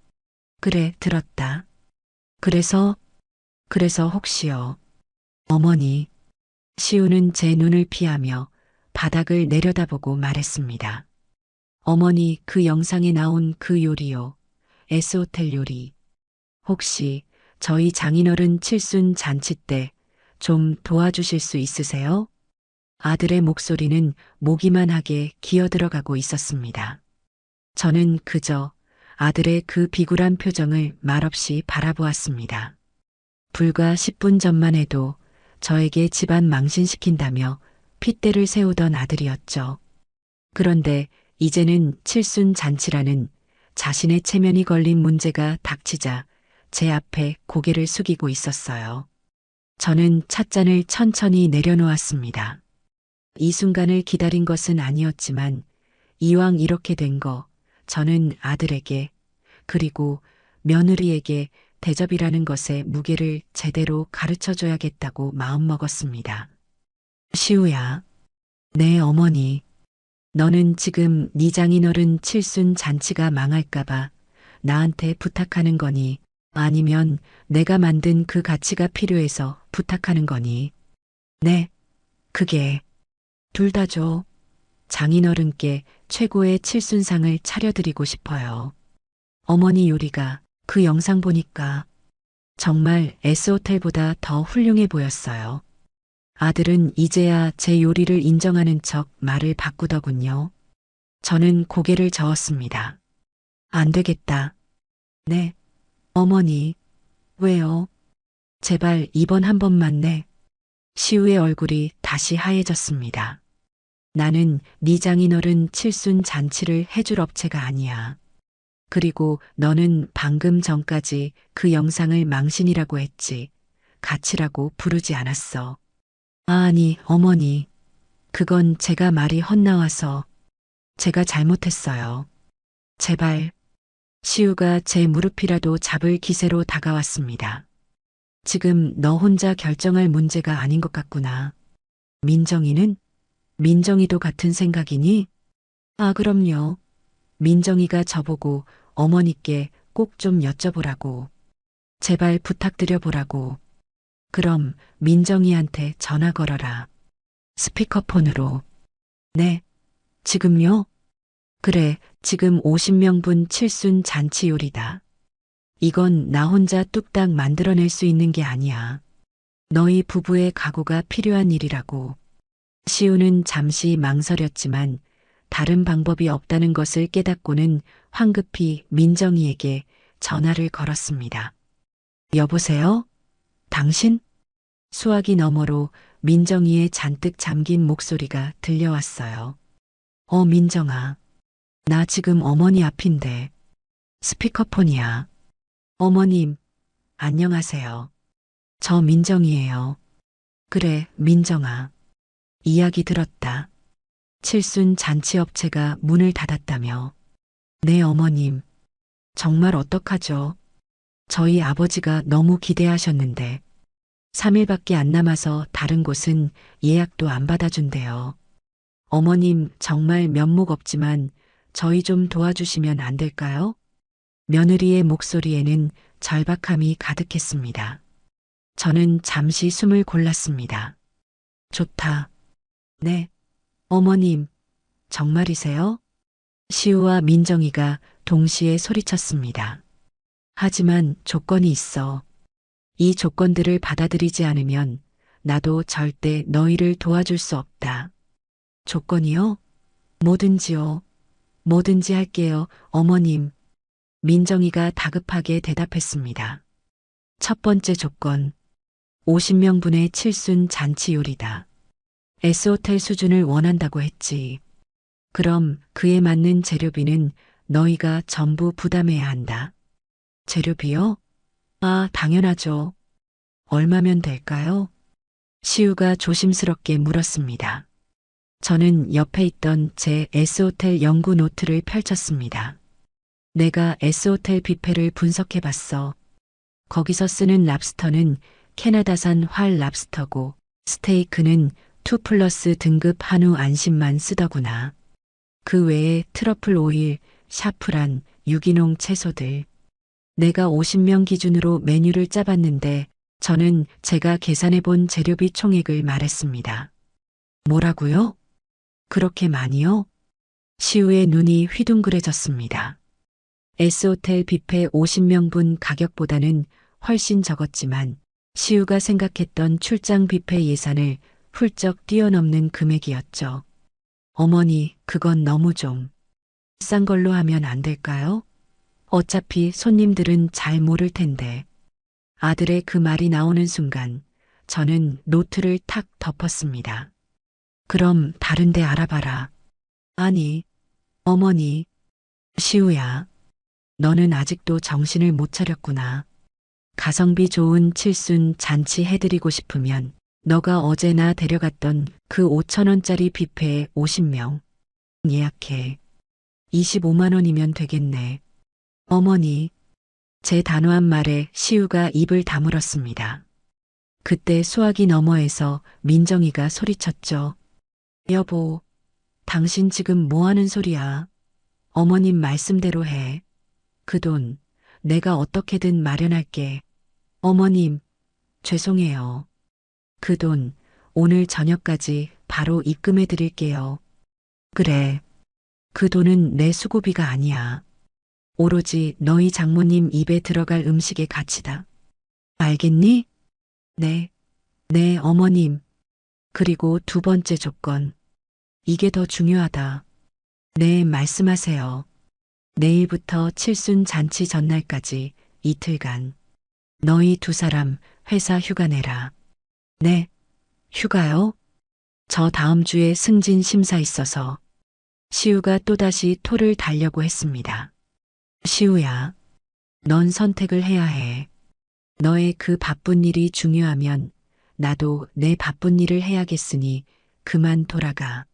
그래, 들었다. 그래서 혹시요. 어머니. 시우는 제 눈을 피하며 바닥을 내려다보고 말했습니다. 어머니, 그 영상에 나온 그 요리요. S호텔 요리. 혹시 저희 장인어른 칠순 잔치 때 좀 도와주실 수 있으세요? 아들의 목소리는 모기만하게 기어들어가고 있었습니다. 저는 그저 아들의 그 비굴한 표정을 말없이 바라보았습니다. 불과 10분 전만 해도 저에게 집안 망신시킨다며 핏대를 세우던 아들이었죠. 그런데 이제는 칠순 잔치라는 자신의 체면이 걸린 문제가 닥치자 제 앞에 고개를 숙이고 있었어요. 저는 찻잔을 천천히 내려놓았습니다. 이 순간을 기다린 것은 아니었지만 이왕 이렇게 된 거 저는 아들에게 그리고 며느리에게 대접이라는 것의 무게를 제대로 가르쳐줘야겠다고 마음먹었습니다. 시우야. 네, 어머니. 너는 지금 네 장인어른 칠순 잔치가 망할까봐 나한테 부탁하는 거니? 아니면 내가 만든 그 가치가 필요해서 부탁하는 거니? 네, 그게 둘 다죠. 장인어른께 최고의 칠순상을 차려드리고 싶어요. 어머니 요리가 그 영상 보니까 정말 S호텔보다 더 훌륭해 보였어요. 아들은 이제야 제 요리를 인정하는 척 말을 바꾸더군요. 저는 고개를 저었습니다. 안 되겠다. 네. 어머니. 왜요? 제발 이번 한 번만 네. 시우의 얼굴이 다시 하얘졌습니다. 나는 네 장인어른 칠순 잔치를 해줄 업체가 아니야. 그리고 너는 방금 전까지 그 영상을 망신이라고 했지. 가치라고 부르지 않았어. 아니, 어머니. 그건 제가 말이 헛나와서 제가 잘못했어요. 제발. 시우가 제 무릎이라도 잡을 기세로 다가왔습니다. 지금 너 혼자 결정할 문제가 아닌 것 같구나. 민정이는? 민정이도 같은 생각이니? 아, 그럼요. 민정이가 저보고 어머니께 꼭 좀 여쭤보라고. 제발 부탁드려보라고. 그럼 민정이한테 전화 걸어라. 스피커폰으로. 네. 지금요? 그래, 지금 50명분 칠순 잔치 요리다. 이건 나 혼자 뚝딱 만들어낼 수 있는 게 아니야. 너희 부부의 각오가 필요한 일이라고. 시우는 잠시 망설였지만 다른 방법이 없다는 것을 깨닫고는 황급히 민정이에게 전화를 걸었습니다. 여보세요? 당신? 수화기 너머로 민정이의 잔뜩 잠긴 목소리가 들려왔어요. 민정아. 나 지금 어머니 앞인데. 스피커폰이야. 어머님, 안녕하세요. 저 민정이에요. 그래, 민정아. 이야기 들었다. 칠순 잔치업체가 문을 닫았다며. 네, 어머님. 정말 어떡하죠? 저희 아버지가 너무 기대하셨는데 3일밖에 안 남아서 다른 곳은 예약도 안 받아준대요. 어머님 정말 면목 없지만 저희 좀 도와주시면 안 될까요? 며느리의 목소리에는 절박함이 가득했습니다. 저는 잠시 숨을 골랐습니다. 좋다. 네. 어머님, 정말이세요? 시우와 민정이가 동시에 소리쳤습니다. 하지만 조건이 있어. 이 조건들을 받아들이지 않으면 나도 절대 너희를 도와줄 수 없다. 조건이요? 뭐든지요. 뭐든지 할게요, 어머님. 민정이가 다급하게 대답했습니다. 첫 번째 조건. 50명분의 칠순 잔치 요리다. S호텔 수준을 원한다고 했지. 그럼 그에 맞는 재료비는 너희가 전부 부담해야 한다. 재료비요? 아, 당연하죠. 얼마면 될까요? 시우가 조심스럽게 물었습니다. 저는 옆에 있던 제 S호텔 연구 노트를 펼쳤습니다. 내가 S호텔 뷔페를 분석해 봤어. 거기서 쓰는 랍스터는 캐나다산 활 랍스터고 스테이크는 2+ 등급 한우 안심만 쓰더구나. 그 외에 트러플 오일, 샤프란, 유기농 채소들. 내가 50명 기준으로 메뉴를 짜봤는데 저는 제가 계산해 본 재료비 총액을 말했습니다. 뭐라고요? 그렇게 많이요? 시우의 눈이 휘둥그레졌습니다. S호텔 뷔페 50명분 가격보다는 훨씬 적었지만 시우가 생각했던 출장 뷔페 예산을 훌쩍 뛰어넘는 금액이었죠. 어머니, 그건 너무 좀 싼 걸로 하면 안 될까요? 어차피 손님들은 잘 모를 텐데. 아들의 그 말이 나오는 순간 저는 노트를 탁 덮었습니다. 그럼 다른 데 알아봐라. 아니, 어머니, 시우야, 너는 아직도 정신을 못 차렸구나. 가성비 좋은 칠순 잔치 해드리고 싶으면 너가 어제나 데려갔던 그 5,000원짜리 뷔페에 50명 예약해. 25만 원이면 되겠네. 어머니, 제 단호한 말에 시우가 입을 다물었습니다. 그때 수화기 너머에서 민정이가 소리쳤죠. 여보, 당신 지금 뭐 하는 소리야? 어머님 말씀대로 해. 그 돈 내가 어떻게든 마련할게. 어머님, 죄송해요. 그 돈 오늘 저녁까지 바로 입금해 드릴게요. 그래. 그 돈은 내 수고비가 아니야. 오로지 너희 장모님 입에 들어갈 음식의 가치다. 알겠니? 네. 네, 어머님. 그리고 두 번째 조건. 이게 더 중요하다. 네, 말씀하세요. 내일부터 칠순 잔치 전날까지 이틀간 너희 두 사람 회사 휴가 내라. 네. 휴가요? 저 다음 주에 승진 심사 있어서 시우가 또다시 토를 달려고 했습니다. 시우야, 넌 선택을 해야 해. 너의 그 바쁜 일이 중요하면 나도 내 바쁜 일을 해야겠으니 그만 돌아가.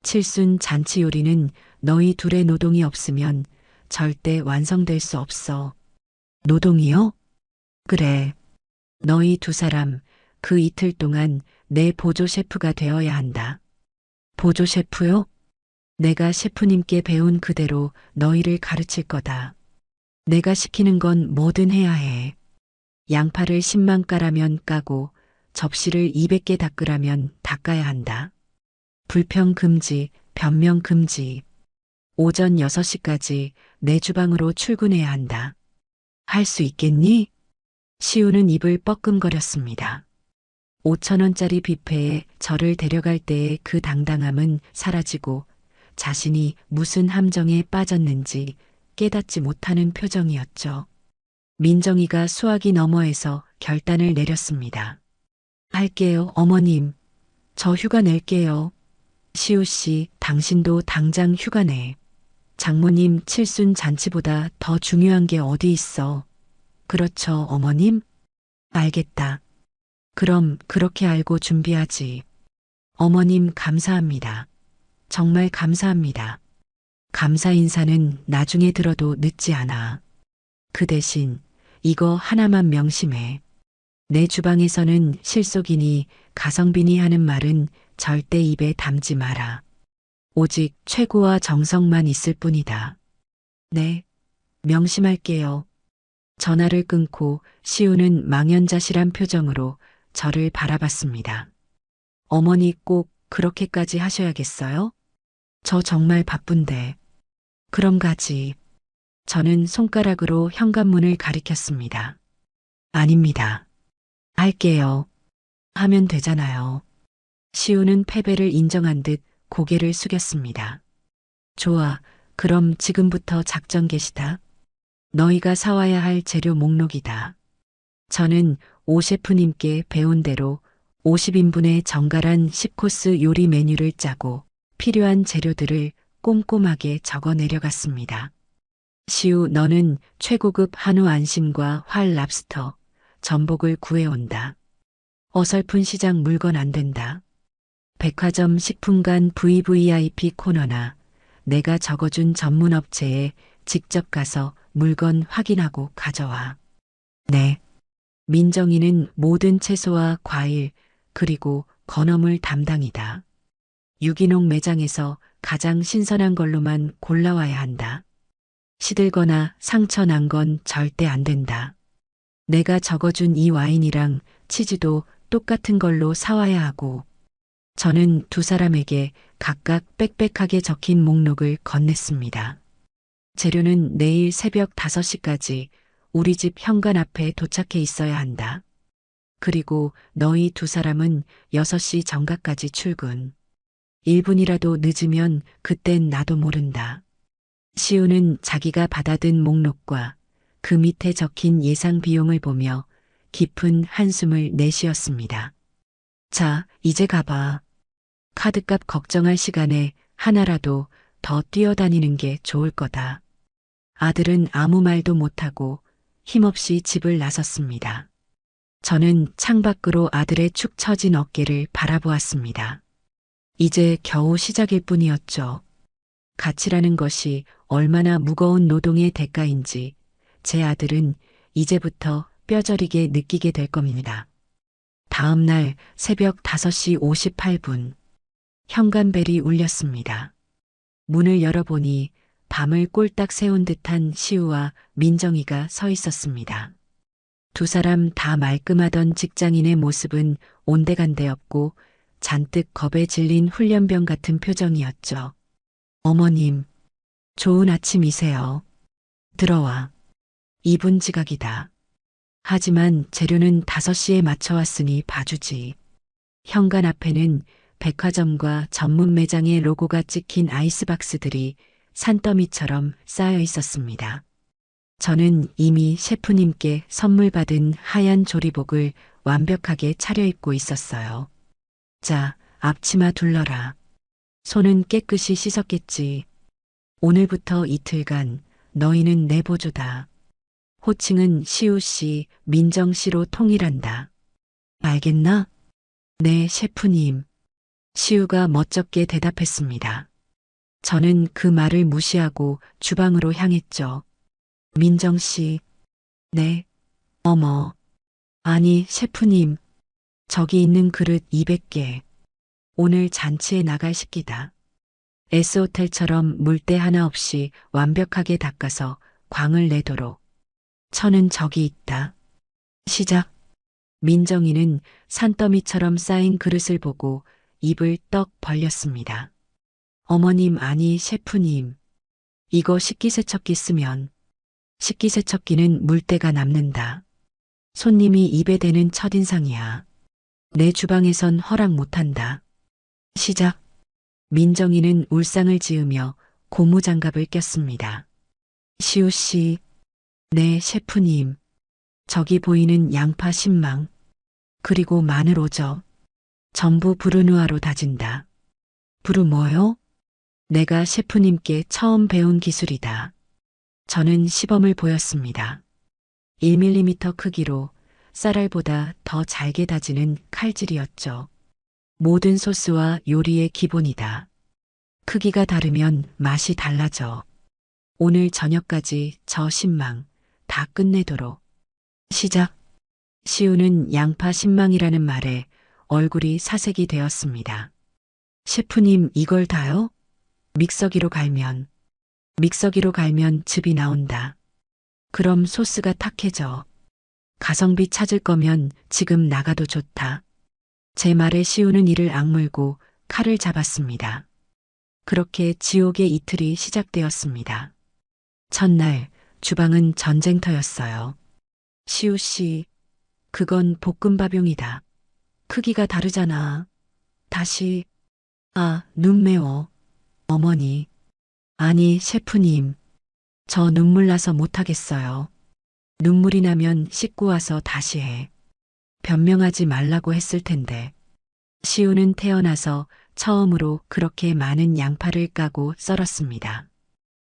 칠순 잔치 요리는 너희 둘의 노동이 없으면 절대 완성될 수 없어. 노동이요? 그래. 너희 두 사람 그 이틀 동안 내 보조 셰프가 되어야 한다. 보조 셰프요? 내가 셰프님께 배운 그대로 너희를 가르칠 거다. 내가 시키는 건 뭐든 해야 해. 양파를 10만 까라면 까고 접시를 200개 닦으라면 닦아야 한다. 불평 금지, 변명 금지. 오전 6시까지 내 주방으로 출근해야 한다. 할 수 있겠니? 시우는 입을 뻐끔거렸습니다. 5,000원짜리 뷔페에 저를 데려갈 때의 그 당당함은 사라지고 자신이 무슨 함정에 빠졌는지 깨닫지 못하는 표정이었죠. 민정이가 수화기 너머에서 결단을 내렸습니다. 할게요, 어머님. 저 휴가 낼게요. 시우 씨, 당신도 당장 휴가 내. 장모님 칠순 잔치보다 더 중요한 게 어디 있어. 그렇죠, 어머님? 알겠다. 그럼 그렇게 알고 준비하지. 어머님 감사합니다. 정말 감사합니다. 감사 인사는 나중에 들어도 늦지 않아. 그 대신 이거 하나만 명심해. 내 주방에서는 실속이니 가성비니 하는 말은 절대 입에 담지 마라. 오직 최고와 정성만 있을 뿐이다. 네, 명심할게요. 전화를 끊고 시우는 망연자실한 표정으로 저를 바라봤습니다. 어머니 꼭 그렇게까지 하셔야겠어요? 저 정말 바쁜데. 그럼 가지. 저는 손가락으로 현관문을 가리켰습니다. 아닙니다. 할게요. 하면 되잖아요. 시우는 패배를 인정한 듯 고개를 숙였습니다. 좋아. 그럼 지금부터 작전 개시다. 너희가 사와야 할 재료 목록이다. 저는 오 셰프님께 배운 대로 50인분의 정갈한 10코스 요리 메뉴를 짜고 필요한 재료들을 꼼꼼하게 적어 내려갔습니다. 시우, 너는 최고급 한우 안심과 활 랍스터, 전복을 구해온다. 어설픈 시장 물건 안 된다. 백화점 식품관 VVIP 코너나 내가 적어준 전문 업체에 직접 가서 물건 확인하고 가져와. 네. 민정이는 모든 채소와 과일, 그리고 건어물 담당이다. 유기농 매장에서 가장 신선한 걸로만 골라와야 한다. 시들거나 상처 난 건 절대 안 된다. 내가 적어준 이 와인이랑 치즈도 똑같은 걸로 사와야 하고. 저는 두 사람에게 각각 빽빽하게 적힌 목록을 건넸습니다. 재료는 내일 새벽 5시까지 우리 집 현관 앞에 도착해 있어야 한다. 그리고 너희 두 사람은 6시 정각까지 출근. 1분이라도 늦으면 그땐 나도 모른다. 시우는 자기가 받아든 목록과 그 밑에 적힌 예상 비용을 보며 깊은 한숨을 내쉬었습니다. 자, 이제 가봐. 카드값 걱정할 시간에 하나라도 더 뛰어다니는 게 좋을 거다. 아들은 아무 말도 못하고 힘없이 집을 나섰습니다. 저는 창밖으로 아들의 축 처진 어깨를 바라보았습니다. 이제 겨우 시작일 뿐이었죠. 가치라는 것이 얼마나 무거운 노동의 대가인지 제 아들은 이제부터 뼈저리게 느끼게 될 겁니다. 다음 날 새벽 5시 58분, 현관벨이 울렸습니다. 문을 열어보니 밤을 꼴딱 새운 듯한 시우와 민정이가 서 있었습니다. 두 사람 다 말끔하던 직장인의 모습은 온데간데 없고 잔뜩 겁에 질린 훈련병 같은 표정이었죠. 어머님, 좋은 아침이세요. 들어와. 2분 지각이다. 하지만 재료는 5시에 맞춰왔으니 봐주지. 현관 앞에는 백화점과 전문 매장의 로고가 찍힌 아이스박스들이 산더미처럼 쌓여 있었습니다. 저는 이미 셰프님께 선물 받은 하얀 조리복을 완벽하게 차려입고 있었어요. 자, 앞치마 둘러라. 손은 깨끗이 씻었겠지. 오늘부터 이틀간 너희는 내 보조다. 호칭은 시우 씨, 민정 씨로 통일한다. 알겠나? 네, 셰프님. 시우가 멋쩍게 대답했습니다. 저는 그 말을 무시하고 주방으로 향했죠. 민정 씨. 네. 어머. 아니, 셰프님. 저기 있는 그릇 200개. 오늘 잔치에 나갈 식기다. S호텔처럼 물때 하나 없이 완벽하게 닦아서 광을 내도록. 천은 저기 있다. 시작. 민정이는 산더미처럼 쌓인 그릇을 보고 입을 떡 벌렸습니다. 어머님, 아니 셰프님. 이거 식기세척기 쓰면 식기세척기는 물때가 남는다. 손님이 입에 대는 첫인상이야. 내 주방에선 허락 못한다. 시작. 민정이는 울상을 지으며 고무장갑을 꼈습니다. 시우 씨. 네, 셰프님. 저기 보이는 양파 10망. 그리고 마늘 5접. 전부 브루누아로 다진다. 브루 뭐요? 내가 셰프님께 처음 배운 기술이다. 저는 시범을 보였습니다. 1mm 크기로 쌀알보다 더 잘게 다지는 칼질이었죠. 모든 소스와 요리의 기본이다. 크기가 다르면 맛이 달라져. 오늘 저녁까지 저 10망 다 끝내도록. 시작. 시우는 양파 10망이라는 말에 얼굴이 사색이 되었습니다. 셰프님, 이걸 다요? 믹서기로 갈면 즙이 나온다. 그럼 소스가 탁해져. 가성비 찾을 거면 지금 나가도 좋다. 제 말에 시우는 이를 악물고 칼을 잡았습니다. 그렇게 지옥의 이틀이 시작되었습니다. 첫날 주방은 전쟁터였어요. 시우 씨, 그건 볶음밥용이다. 크기가 다르잖아. 다시. 아, 눈 매워. 어머니. 아니, 셰프님. 저 눈물 나서 못하겠어요. 눈물이 나면 씻고 와서 다시 해. 변명하지 말라고 했을 텐데. 시우는 태어나서 처음으로 그렇게 많은 양파를 까고 썰었습니다.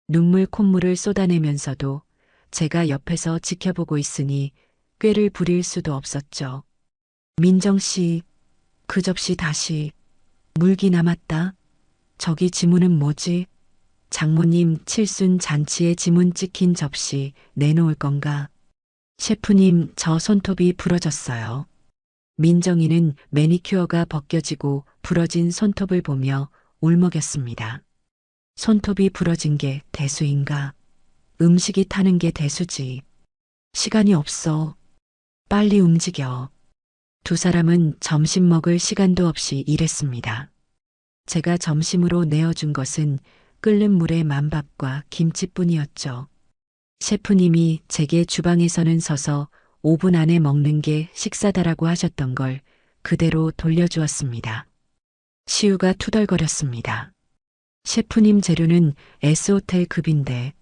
눈물 콧물을 쏟아내면서도 제가 옆에서 지켜보고 있으니 꾀를 부릴 수도 없었죠. 민정 씨, 그 접시 다시. 물기 남았다. 저기 지문은 뭐지? 장모님 칠순 잔치에 지문 찍힌 접시 내놓을 건가? 셰프님, 저 손톱이 부러졌어요. 민정이는 매니큐어가 벗겨지고 부러진 손톱을 보며 울먹였습니다. 손톱이 부러진 게 대수인가? 음식이 타는 게 대수지. 시간이 없어. 빨리 움직여. 두 사람은 점심 먹을 시간도 없이 일했습니다. 제가 점심으로 내어준 것은 끓는 물에 만밥과 김치뿐이었죠. 셰프님이 제게 주방에서는 서서 5분 안에 먹는 게 식사다라고 하셨던 걸 그대로 돌려주었습니다. 시우가 투덜거렸습니다. 셰프님 재료는 S호텔 급인데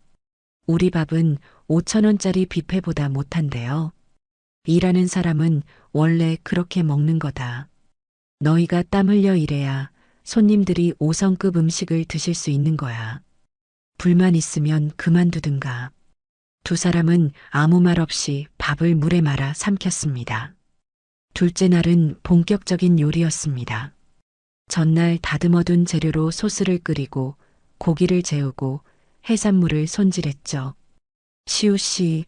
우리 밥은 5,000원짜리 뷔페보다 못한데요. 일하는 사람은 원래 그렇게 먹는 거다. 너희가 땀 흘려 일해야 손님들이 5성급 음식을 드실 수 있는 거야. 불만 있으면 그만두든가. 두 사람은 아무 말 없이 밥을 물에 말아 삼켰습니다. 둘째 날은 본격적인 요리였습니다. 전날 다듬어둔 재료로 소스를 끓이고 고기를 재우고 해산물을 손질했죠. 시우 씨,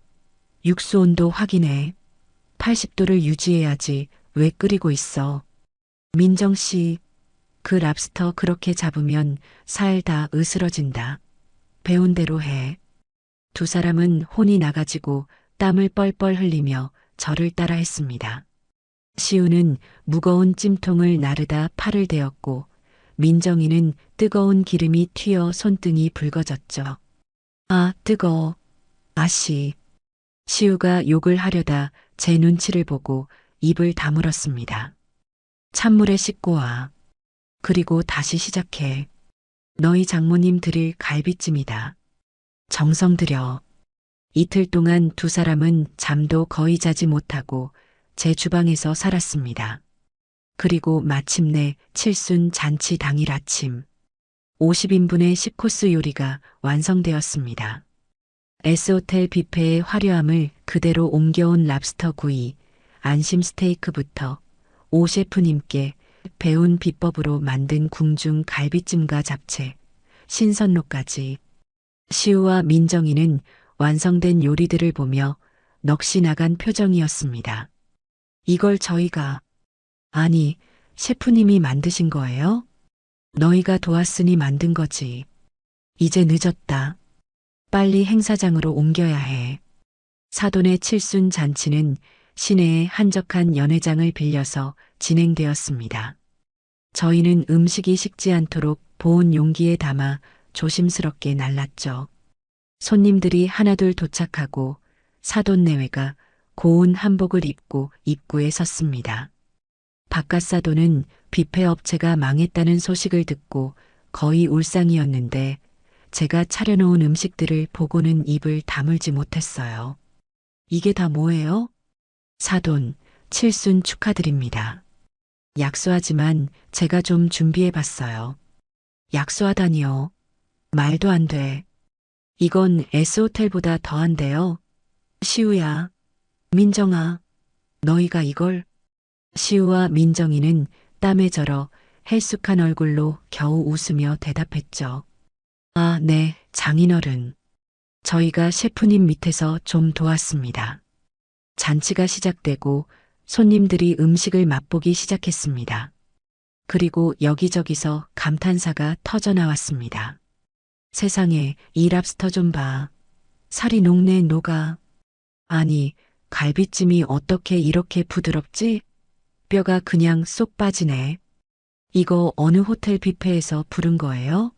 육수 온도 확인해. 80도를 유지해야지. 왜 끓이고 있어? 민정 씨, 그 랍스터 그렇게 잡으면 살 다 으스러진다. 배운 대로 해. 두 사람은 혼이 나가지고 땀을 뻘뻘 흘리며 저를 따라 했습니다. 시우는 무거운 찜통을 나르다 팔을 대었고 민정이는 뜨거운 기름이 튀어 손등이 붉어졌죠. 아, 뜨거워. 아씨. 시우가 욕을 하려다 제 눈치를 보고 입을 다물었습니다. 찬물에 씻고 와. 그리고 다시 시작해. 너희 장모님 드릴 갈비찜이다. 정성 들여. 이틀 동안 두 사람은 잠도 거의 자지 못하고 제 주방에서 살았습니다. 그리고 마침내 칠순 잔치 당일 아침 50인분의 10코스 요리가 완성되었습니다. S호텔 뷔페의 화려함을 그대로 옮겨온 랍스터 구이, 안심 스테이크부터 오 셰프님께 배운 비법으로 만든 궁중 갈비찜과 잡채, 신선로까지. 시우와 민정이는 완성된 요리들을 보며 넋이 나간 표정이었습니다. 이걸 저희가, 아니, 셰프님이 만드신 거예요? 너희가 도왔으니 만든 거지. 이제 늦었다. 빨리 행사장으로 옮겨야 해. 사돈의 칠순 잔치는 시내의 한적한 연회장을 빌려서 진행되었습니다. 저희는 음식이 식지 않도록 보온 용기에 담아 조심스럽게 날랐죠. 손님들이 하나둘 도착하고 사돈 내외가 고운 한복을 입고 입구에 섰습니다. 바깥 사돈은 뷔페 업체가 망했다는 소식을 듣고 거의 울상이었는데 제가 차려놓은 음식들을 보고는 입을 다물지 못했어요. 이게 다 뭐예요? 사돈, 칠순 축하드립니다. 약소하지만 제가 좀 준비해봤어요. 약소하다니요. 말도 안 돼. 이건 S호텔보다 더한데요. 시우야, 민정아, 너희가 이걸? 시우와 민정이는 땀에 절어 헬쑥한 얼굴로 겨우 웃으며 대답했죠. 아, 네, 장인어른. 저희가 셰프님 밑에서 좀 도왔습니다. 잔치가 시작되고 손님들이 음식을 맛보기 시작했습니다. 그리고 여기저기서 감탄사가 터져 나왔습니다. 세상에, 이 랍스터 좀 봐. 살이 녹네 녹아. 아니, 갈비찜이 어떻게 이렇게 부드럽지? 뼈가 그냥 쏙 빠지네. 이거 어느 호텔 뷔페에서 부른 거예요?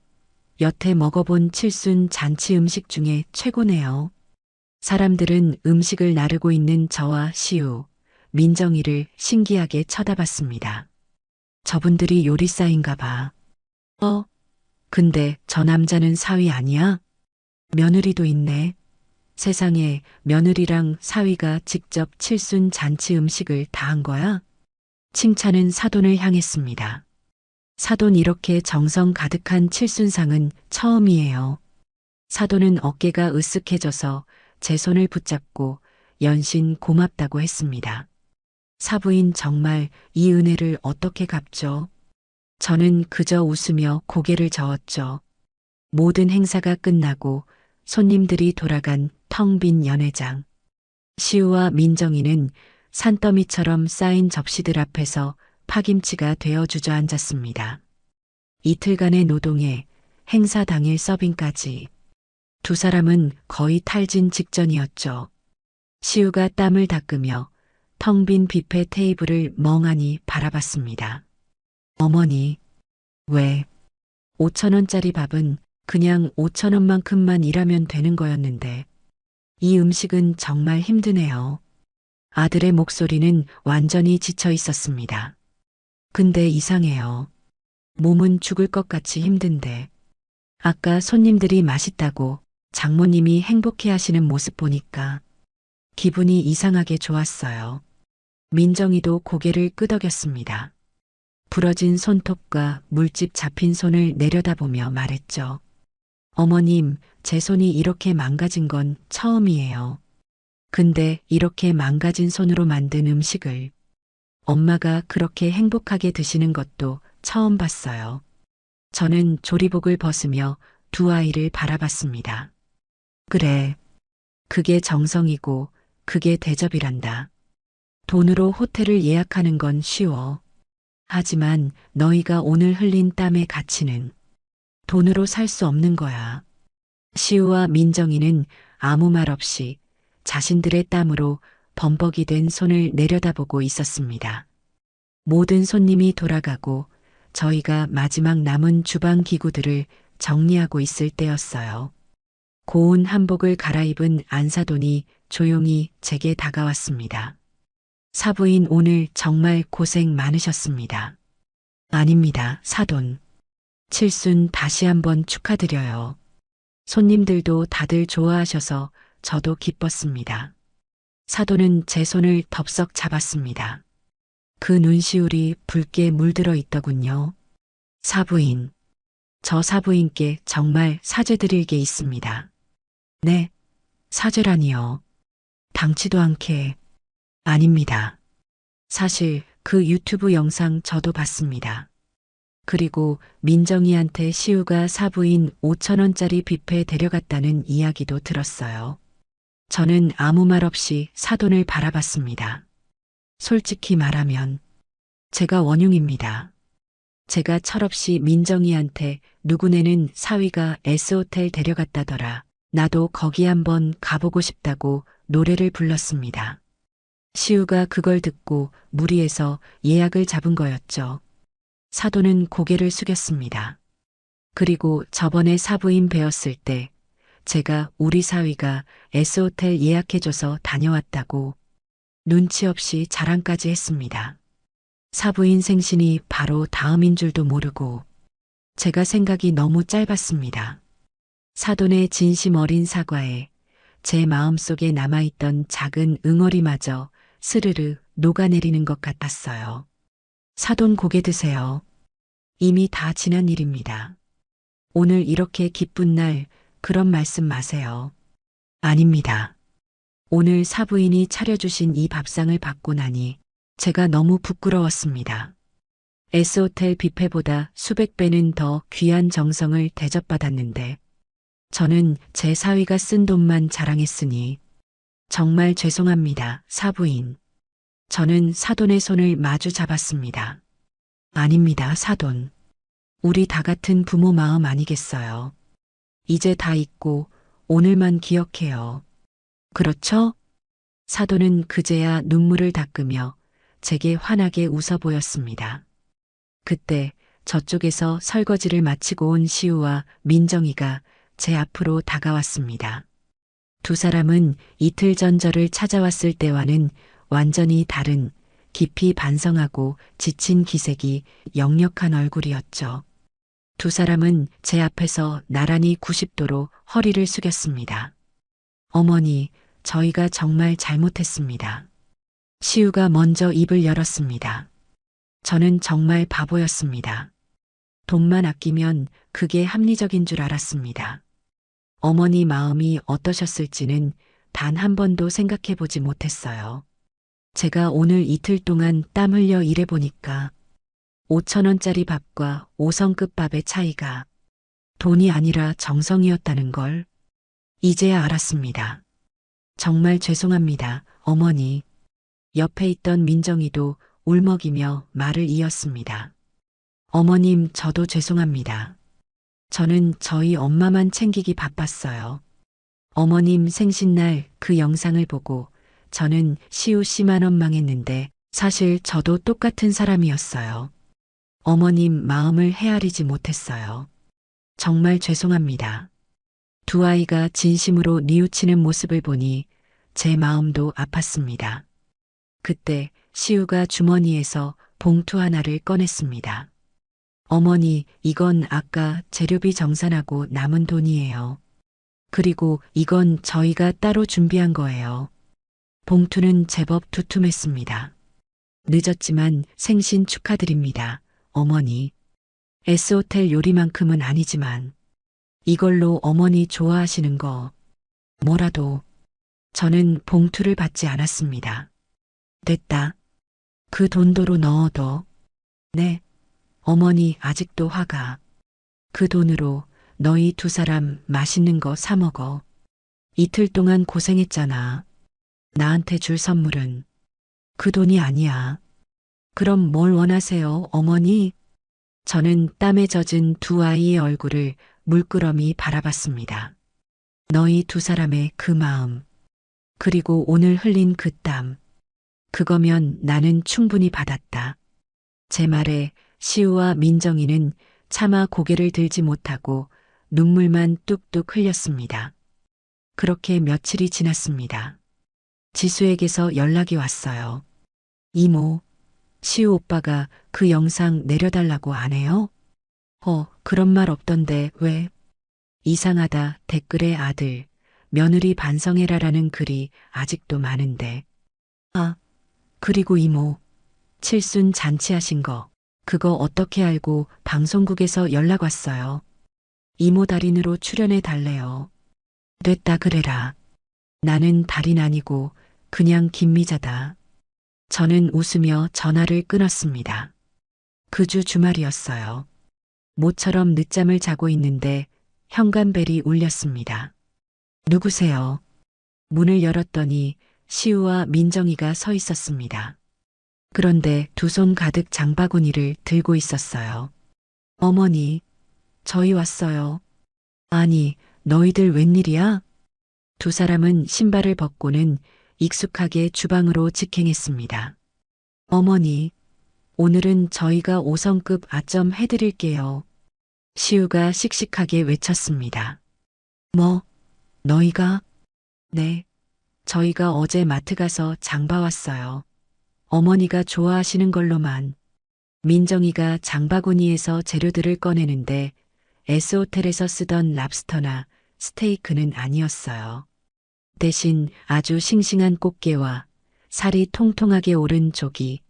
여태 먹어본 칠순 잔치 음식 중에 최고네요. 사람들은 음식을 나르고 있는 저와 시우, 민정이를 신기하게 쳐다봤습니다. 저분들이 요리사인가 봐. 근데 저 남자는 사위 아니야? 며느리도 있네. 세상에 며느리랑 사위가 직접 칠순 잔치 음식을 다 한 거야? 칭찬은 사돈을 향했습니다. 사돈 이렇게 정성 가득한 칠순상은 처음이에요. 사돈은 어깨가 으쓱해져서 제 손을 붙잡고 연신 고맙다고 했습니다. 사부인 정말 이 은혜를 어떻게 갚죠? 저는 그저 웃으며 고개를 저었죠. 모든 행사가 끝나고 손님들이 돌아간 텅 빈 연회장. 시우와 민정이는 산더미처럼 쌓인 접시들 앞에서 파김치가 되어 주저앉았습니다. 이틀간의 노동에 행사 당일 서빙까지. 두 사람은 거의 탈진 직전이었죠. 시우가 땀을 닦으며 텅 빈 뷔페 테이블을 멍하니 바라봤습니다. 어머니, 왜? 5,000원짜리 밥은 그냥 5,000원만큼만 일하면 되는 거였는데 이 음식은 정말 힘드네요. 아들의 목소리는 완전히 지쳐 있었습니다. 근데 이상해요. 몸은 죽을 것 같이 힘든데 아까 손님들이 맛있다고 장모님이 행복해 하시는 모습 보니까 기분이 이상하게 좋았어요. 민정이도 고개를 끄덕였습니다. 부러진 손톱과 물집 잡힌 손을 내려다보며 말했죠. 어머님, 제 손이 이렇게 망가진 건 처음이에요. 근데 이렇게 망가진 손으로 만든 음식을 엄마가 그렇게 행복하게 드시는 것도 처음 봤어요. 저는 조리복을 벗으며 두 아이를 바라봤습니다. 그래, 그게 정성이고 그게 대접이란다. 돈으로 호텔을 예약하는 건 쉬워. 하지만 너희가 오늘 흘린 땀의 가치는 돈으로 살 수 없는 거야. 시우와 민정이는 아무 말 없이 자신들의 땀으로 범벅이 된 손을 내려다보고 있었습니다. 모든 손님이 돌아가고 저희가 마지막 남은 주방 기구들을 정리하고 있을 때였어요. 고운 한복을 갈아입은 안사돈이 조용히 제게 다가왔습니다. 사부인 오늘 정말 고생 많으셨습니다. 아닙니다, 사돈. 칠순 다시 한번 축하드려요. 손님들도 다들 좋아하셔서 저도 기뻤습니다. 사돈은 제 손을 덥석 잡았습니다. 그 눈시울이 붉게 물들어 있더군요. 사부인. 저 사부인께 정말 사죄드릴 게 있습니다. 네, 사죄라니요. 당치도 않게. 아닙니다. 사실 그 유튜브 영상 저도 봤습니다. 그리고 민정이한테 시우가 사부인 5,000원짜리 뷔페 데려갔다는 이야기도 들었어요. 저는 아무 말 없이 사돈을 바라봤습니다. 솔직히 말하면 제가 원흉입니다. 제가 철없이 민정이한테 누구네는 사위가 S호텔 데려갔다더라. 나도 거기 한번 가보고 싶다고 노래를 불렀습니다. 시우가 그걸 듣고 무리해서 예약을 잡은 거였죠. 사돈은 고개를 숙였습니다. 그리고 저번에 사부인 뵈었을 때 제가 우리 사위가 S호텔 예약해줘서 다녀왔다고 눈치 없이 자랑까지 했습니다. 사부인 생신이 바로 다음인 줄도 모르고 제가 생각이 너무 짧았습니다. 사돈의 진심 어린 사과에 제 마음속에 남아있던 작은 응어리마저 스르르 녹아내리는 것 같았어요. 사돈 고개 드세요. 이미 다 지난 일입니다. 오늘 이렇게 기쁜 날 그런 말씀 마세요. 아닙니다. 오늘 사부인이 차려주신 이 밥상을 받고 나니 제가 너무 부끄러웠습니다. S호텔 뷔페보다 수백 배는 더 귀한 정성을 대접받았는데 저는 제 사위가 쓴 돈만 자랑했으니 정말 죄송합니다, 사부인. 저는 사돈의 손을 마주 잡았습니다. 아닙니다, 사돈. 우리 다 같은 부모 마음 아니겠어요. 이제 다 잊고 오늘만 기억해요. 그렇죠? 사돈은 그제야 눈물을 닦으며 제게 환하게 웃어 보였습니다. 그때 저쪽에서 설거지를 마치고 온 시우와 민정이가 제 앞으로 다가왔습니다. 두 사람은 이틀 전 저를 찾아왔을 때와는 완전히 다른 깊이 반성하고 지친 기색이 역력한 얼굴이었죠. 두 사람은 제 앞에서 나란히 90도로 허리를 숙였습니다. 어머니, 저희가 정말 잘못했습니다. 시우가 먼저 입을 열었습니다. 저는 정말 바보였습니다. 돈만 아끼면 그게 합리적인 줄 알았습니다. 어머니 마음이 어떠셨을지는 단 한 번도 생각해 보지 못했어요. 제가 오늘 이틀 동안 땀 흘려 일해보니까 5,000원짜리 밥과 5성급 밥의 차이가 돈이 아니라 정성이었다는 걸 이제야 알았습니다. 정말 죄송합니다, 어머니. 옆에 있던 민정이도 울먹이며 말을 이었습니다. 어머님, 저도 죄송합니다. 저는 저희 엄마만 챙기기 바빴어요. 어머님 생신날 그 영상을 보고 저는 시우 씨만 원망했는데 사실 저도 똑같은 사람이었어요. 어머님 마음을 헤아리지 못했어요. 정말 죄송합니다. 두 아이가 진심으로 뉘우치는 모습을 보니 제 마음도 아팠습니다. 그때 시우가 주머니에서 봉투 하나를 꺼냈습니다. 어머니, 이건 아까 재료비 정산하고 남은 돈이에요. 그리고 이건 저희가 따로 준비한 거예요. 봉투는 제법 두툼했습니다. 늦었지만 생신 축하드립니다, 어머니. S호텔 요리만큼은 아니지만 이걸로 어머니 좋아하시는 거 뭐라도. 저는 봉투를 받지 않았습니다. 됐다. 그 돈도로 넣어둬. 네. 어머니 아직도 화가. 그 돈으로 너희 두 사람 맛있는 거 사 먹어. 이틀 동안 고생했잖아. 나한테 줄 선물은 그 돈이 아니야. 그럼 뭘 원하세요, 어머니? 저는 땀에 젖은 두 아이의 얼굴을 물끄러미 바라봤습니다. 너희 두 사람의 그 마음, 그리고 오늘 흘린 그 땀, 그거면 나는 충분히 받았다. 제 말에 시우와 민정이는 차마 고개를 들지 못하고 눈물만 뚝뚝 흘렸습니다. 그렇게 며칠이 지났습니다. 지수에게서 연락이 왔어요. 이모, 시우 오빠가 그 영상 내려달라고 안 해요? 그런 말 없던데 왜? 이상하다. 댓글에 아들, 며느리 반성해라라는 글이 아직도 많은데. 아, 그리고 이모, 칠순 잔치하신 거, 그거 어떻게 알고 방송국에서 연락 왔어요. 이모 달인으로 출연해 달래요. 됐다 그래라. 나는 달인 아니고 그냥 김미자다. 저는 웃으며 전화를 끊었습니다. 그 주 주말이었어요. 모처럼 늦잠을 자고 있는데 현관벨이 울렸습니다. 누구세요? 문을 열었더니 시우와 민정이가 서 있었습니다. 그런데 두 손 가득 장바구니를 들고 있었어요. 어머니, 저희 왔어요. 아니, 너희들 웬일이야? 두 사람은 신발을 벗고는 익숙하게 주방으로 직행했습니다. 어머니, 오늘은 저희가 5성급 아점 해드릴게요. 시우가 씩씩하게 외쳤습니다. 뭐, 너희가? 네, 저희가 어제 마트 가서 장 봐왔어요. 어머니가 좋아하시는 걸로만. 민정이가 장바구니에서 재료들을 꺼내는데 S호텔에서 쓰던 랍스터나 스테이크는 아니었어요. 대신 아주 싱싱한 꽃게와 살이 통통하게 오른 조기,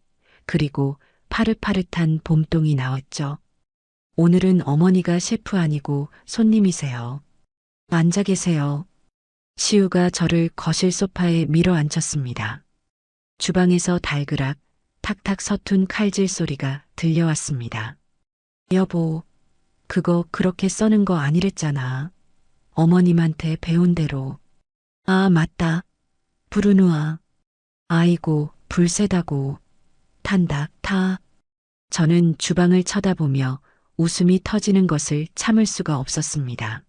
그리고 파릇파릇한 봄동이 나왔죠. 오늘은 어머니가 셰프 아니고 손님이세요. 앉아 계세요. 시우가 저를 거실 소파에 밀어 앉혔습니다. 주방에서 달그락, 탁탁 서툰 칼질 소리가 들려왔습니다. 여보, 그거 그렇게 써는 거 아니랬잖아. 어머님한테 배운 대로. 아, 맞다. 부르누아. 아이고, 불세다고. 탄다, 타. 저는 주방을 쳐다보며 웃음이 터지는 것을 참을 수가 없었습니다.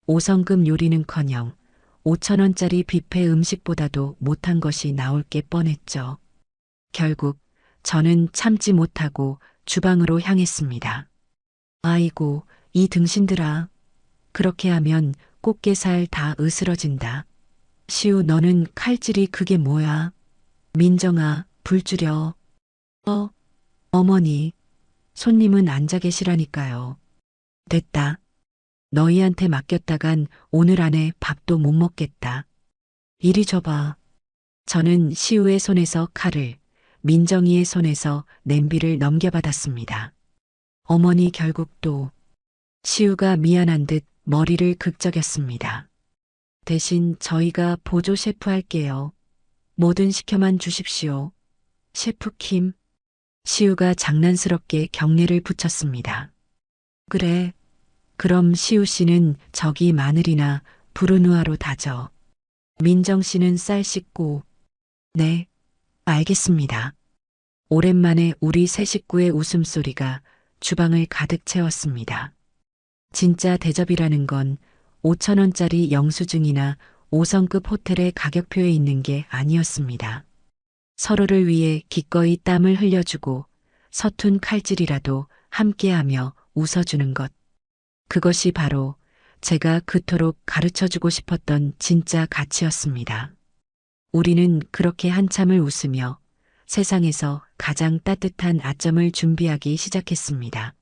5성급 요리는커녕 5,000원짜리 뷔페 음식보다도 못한 것이 나올 게 뻔했죠. 결국 저는 참지 못하고 주방으로 향했습니다. 아이고, 이 등신들아. 그렇게 하면 꽃게살 다 으스러진다. 시우, 너는 칼질이 그게 뭐야? 민정아, 불 줄여. 어머니, 손님은 앉아 계시라니까요. 됐다. 너희한테 맡겼다간 오늘 안에 밥도 못 먹겠다. 이리 줘봐. 저는 시우의 손에서 칼을, 민정이의 손에서 냄비를 넘겨받았습니다. 어머니 결국 또 시우가 미안한 듯 머리를 극적였습니다. 대신 저희가 보조 셰프 할게요. 뭐든 시켜만 주십시오. 셰프 킴. 시우가 장난스럽게 경례를 붙였습니다. 그래. 그럼 시우 씨는 저기 마늘이나 부르누아로 다져. 민정 씨는 쌀 씻고. 네, 알겠습니다. 오랜만에 우리 세 식구의 웃음소리가 주방을 가득 채웠습니다. 진짜 대접이라는 건 5,000원짜리 영수증이나 5성급 호텔의 가격표에 있는 게 아니었습니다. 서로를 위해 기꺼이 땀을 흘려주고 서툰 칼질이라도 함께하며 웃어주는 것. 그것이 바로 제가 그토록 가르쳐주고 싶었던 진짜 가치였습니다. 우리는 그렇게 한참을 웃으며 세상에서 가장 따뜻한 아점을 준비하기 시작했습니다.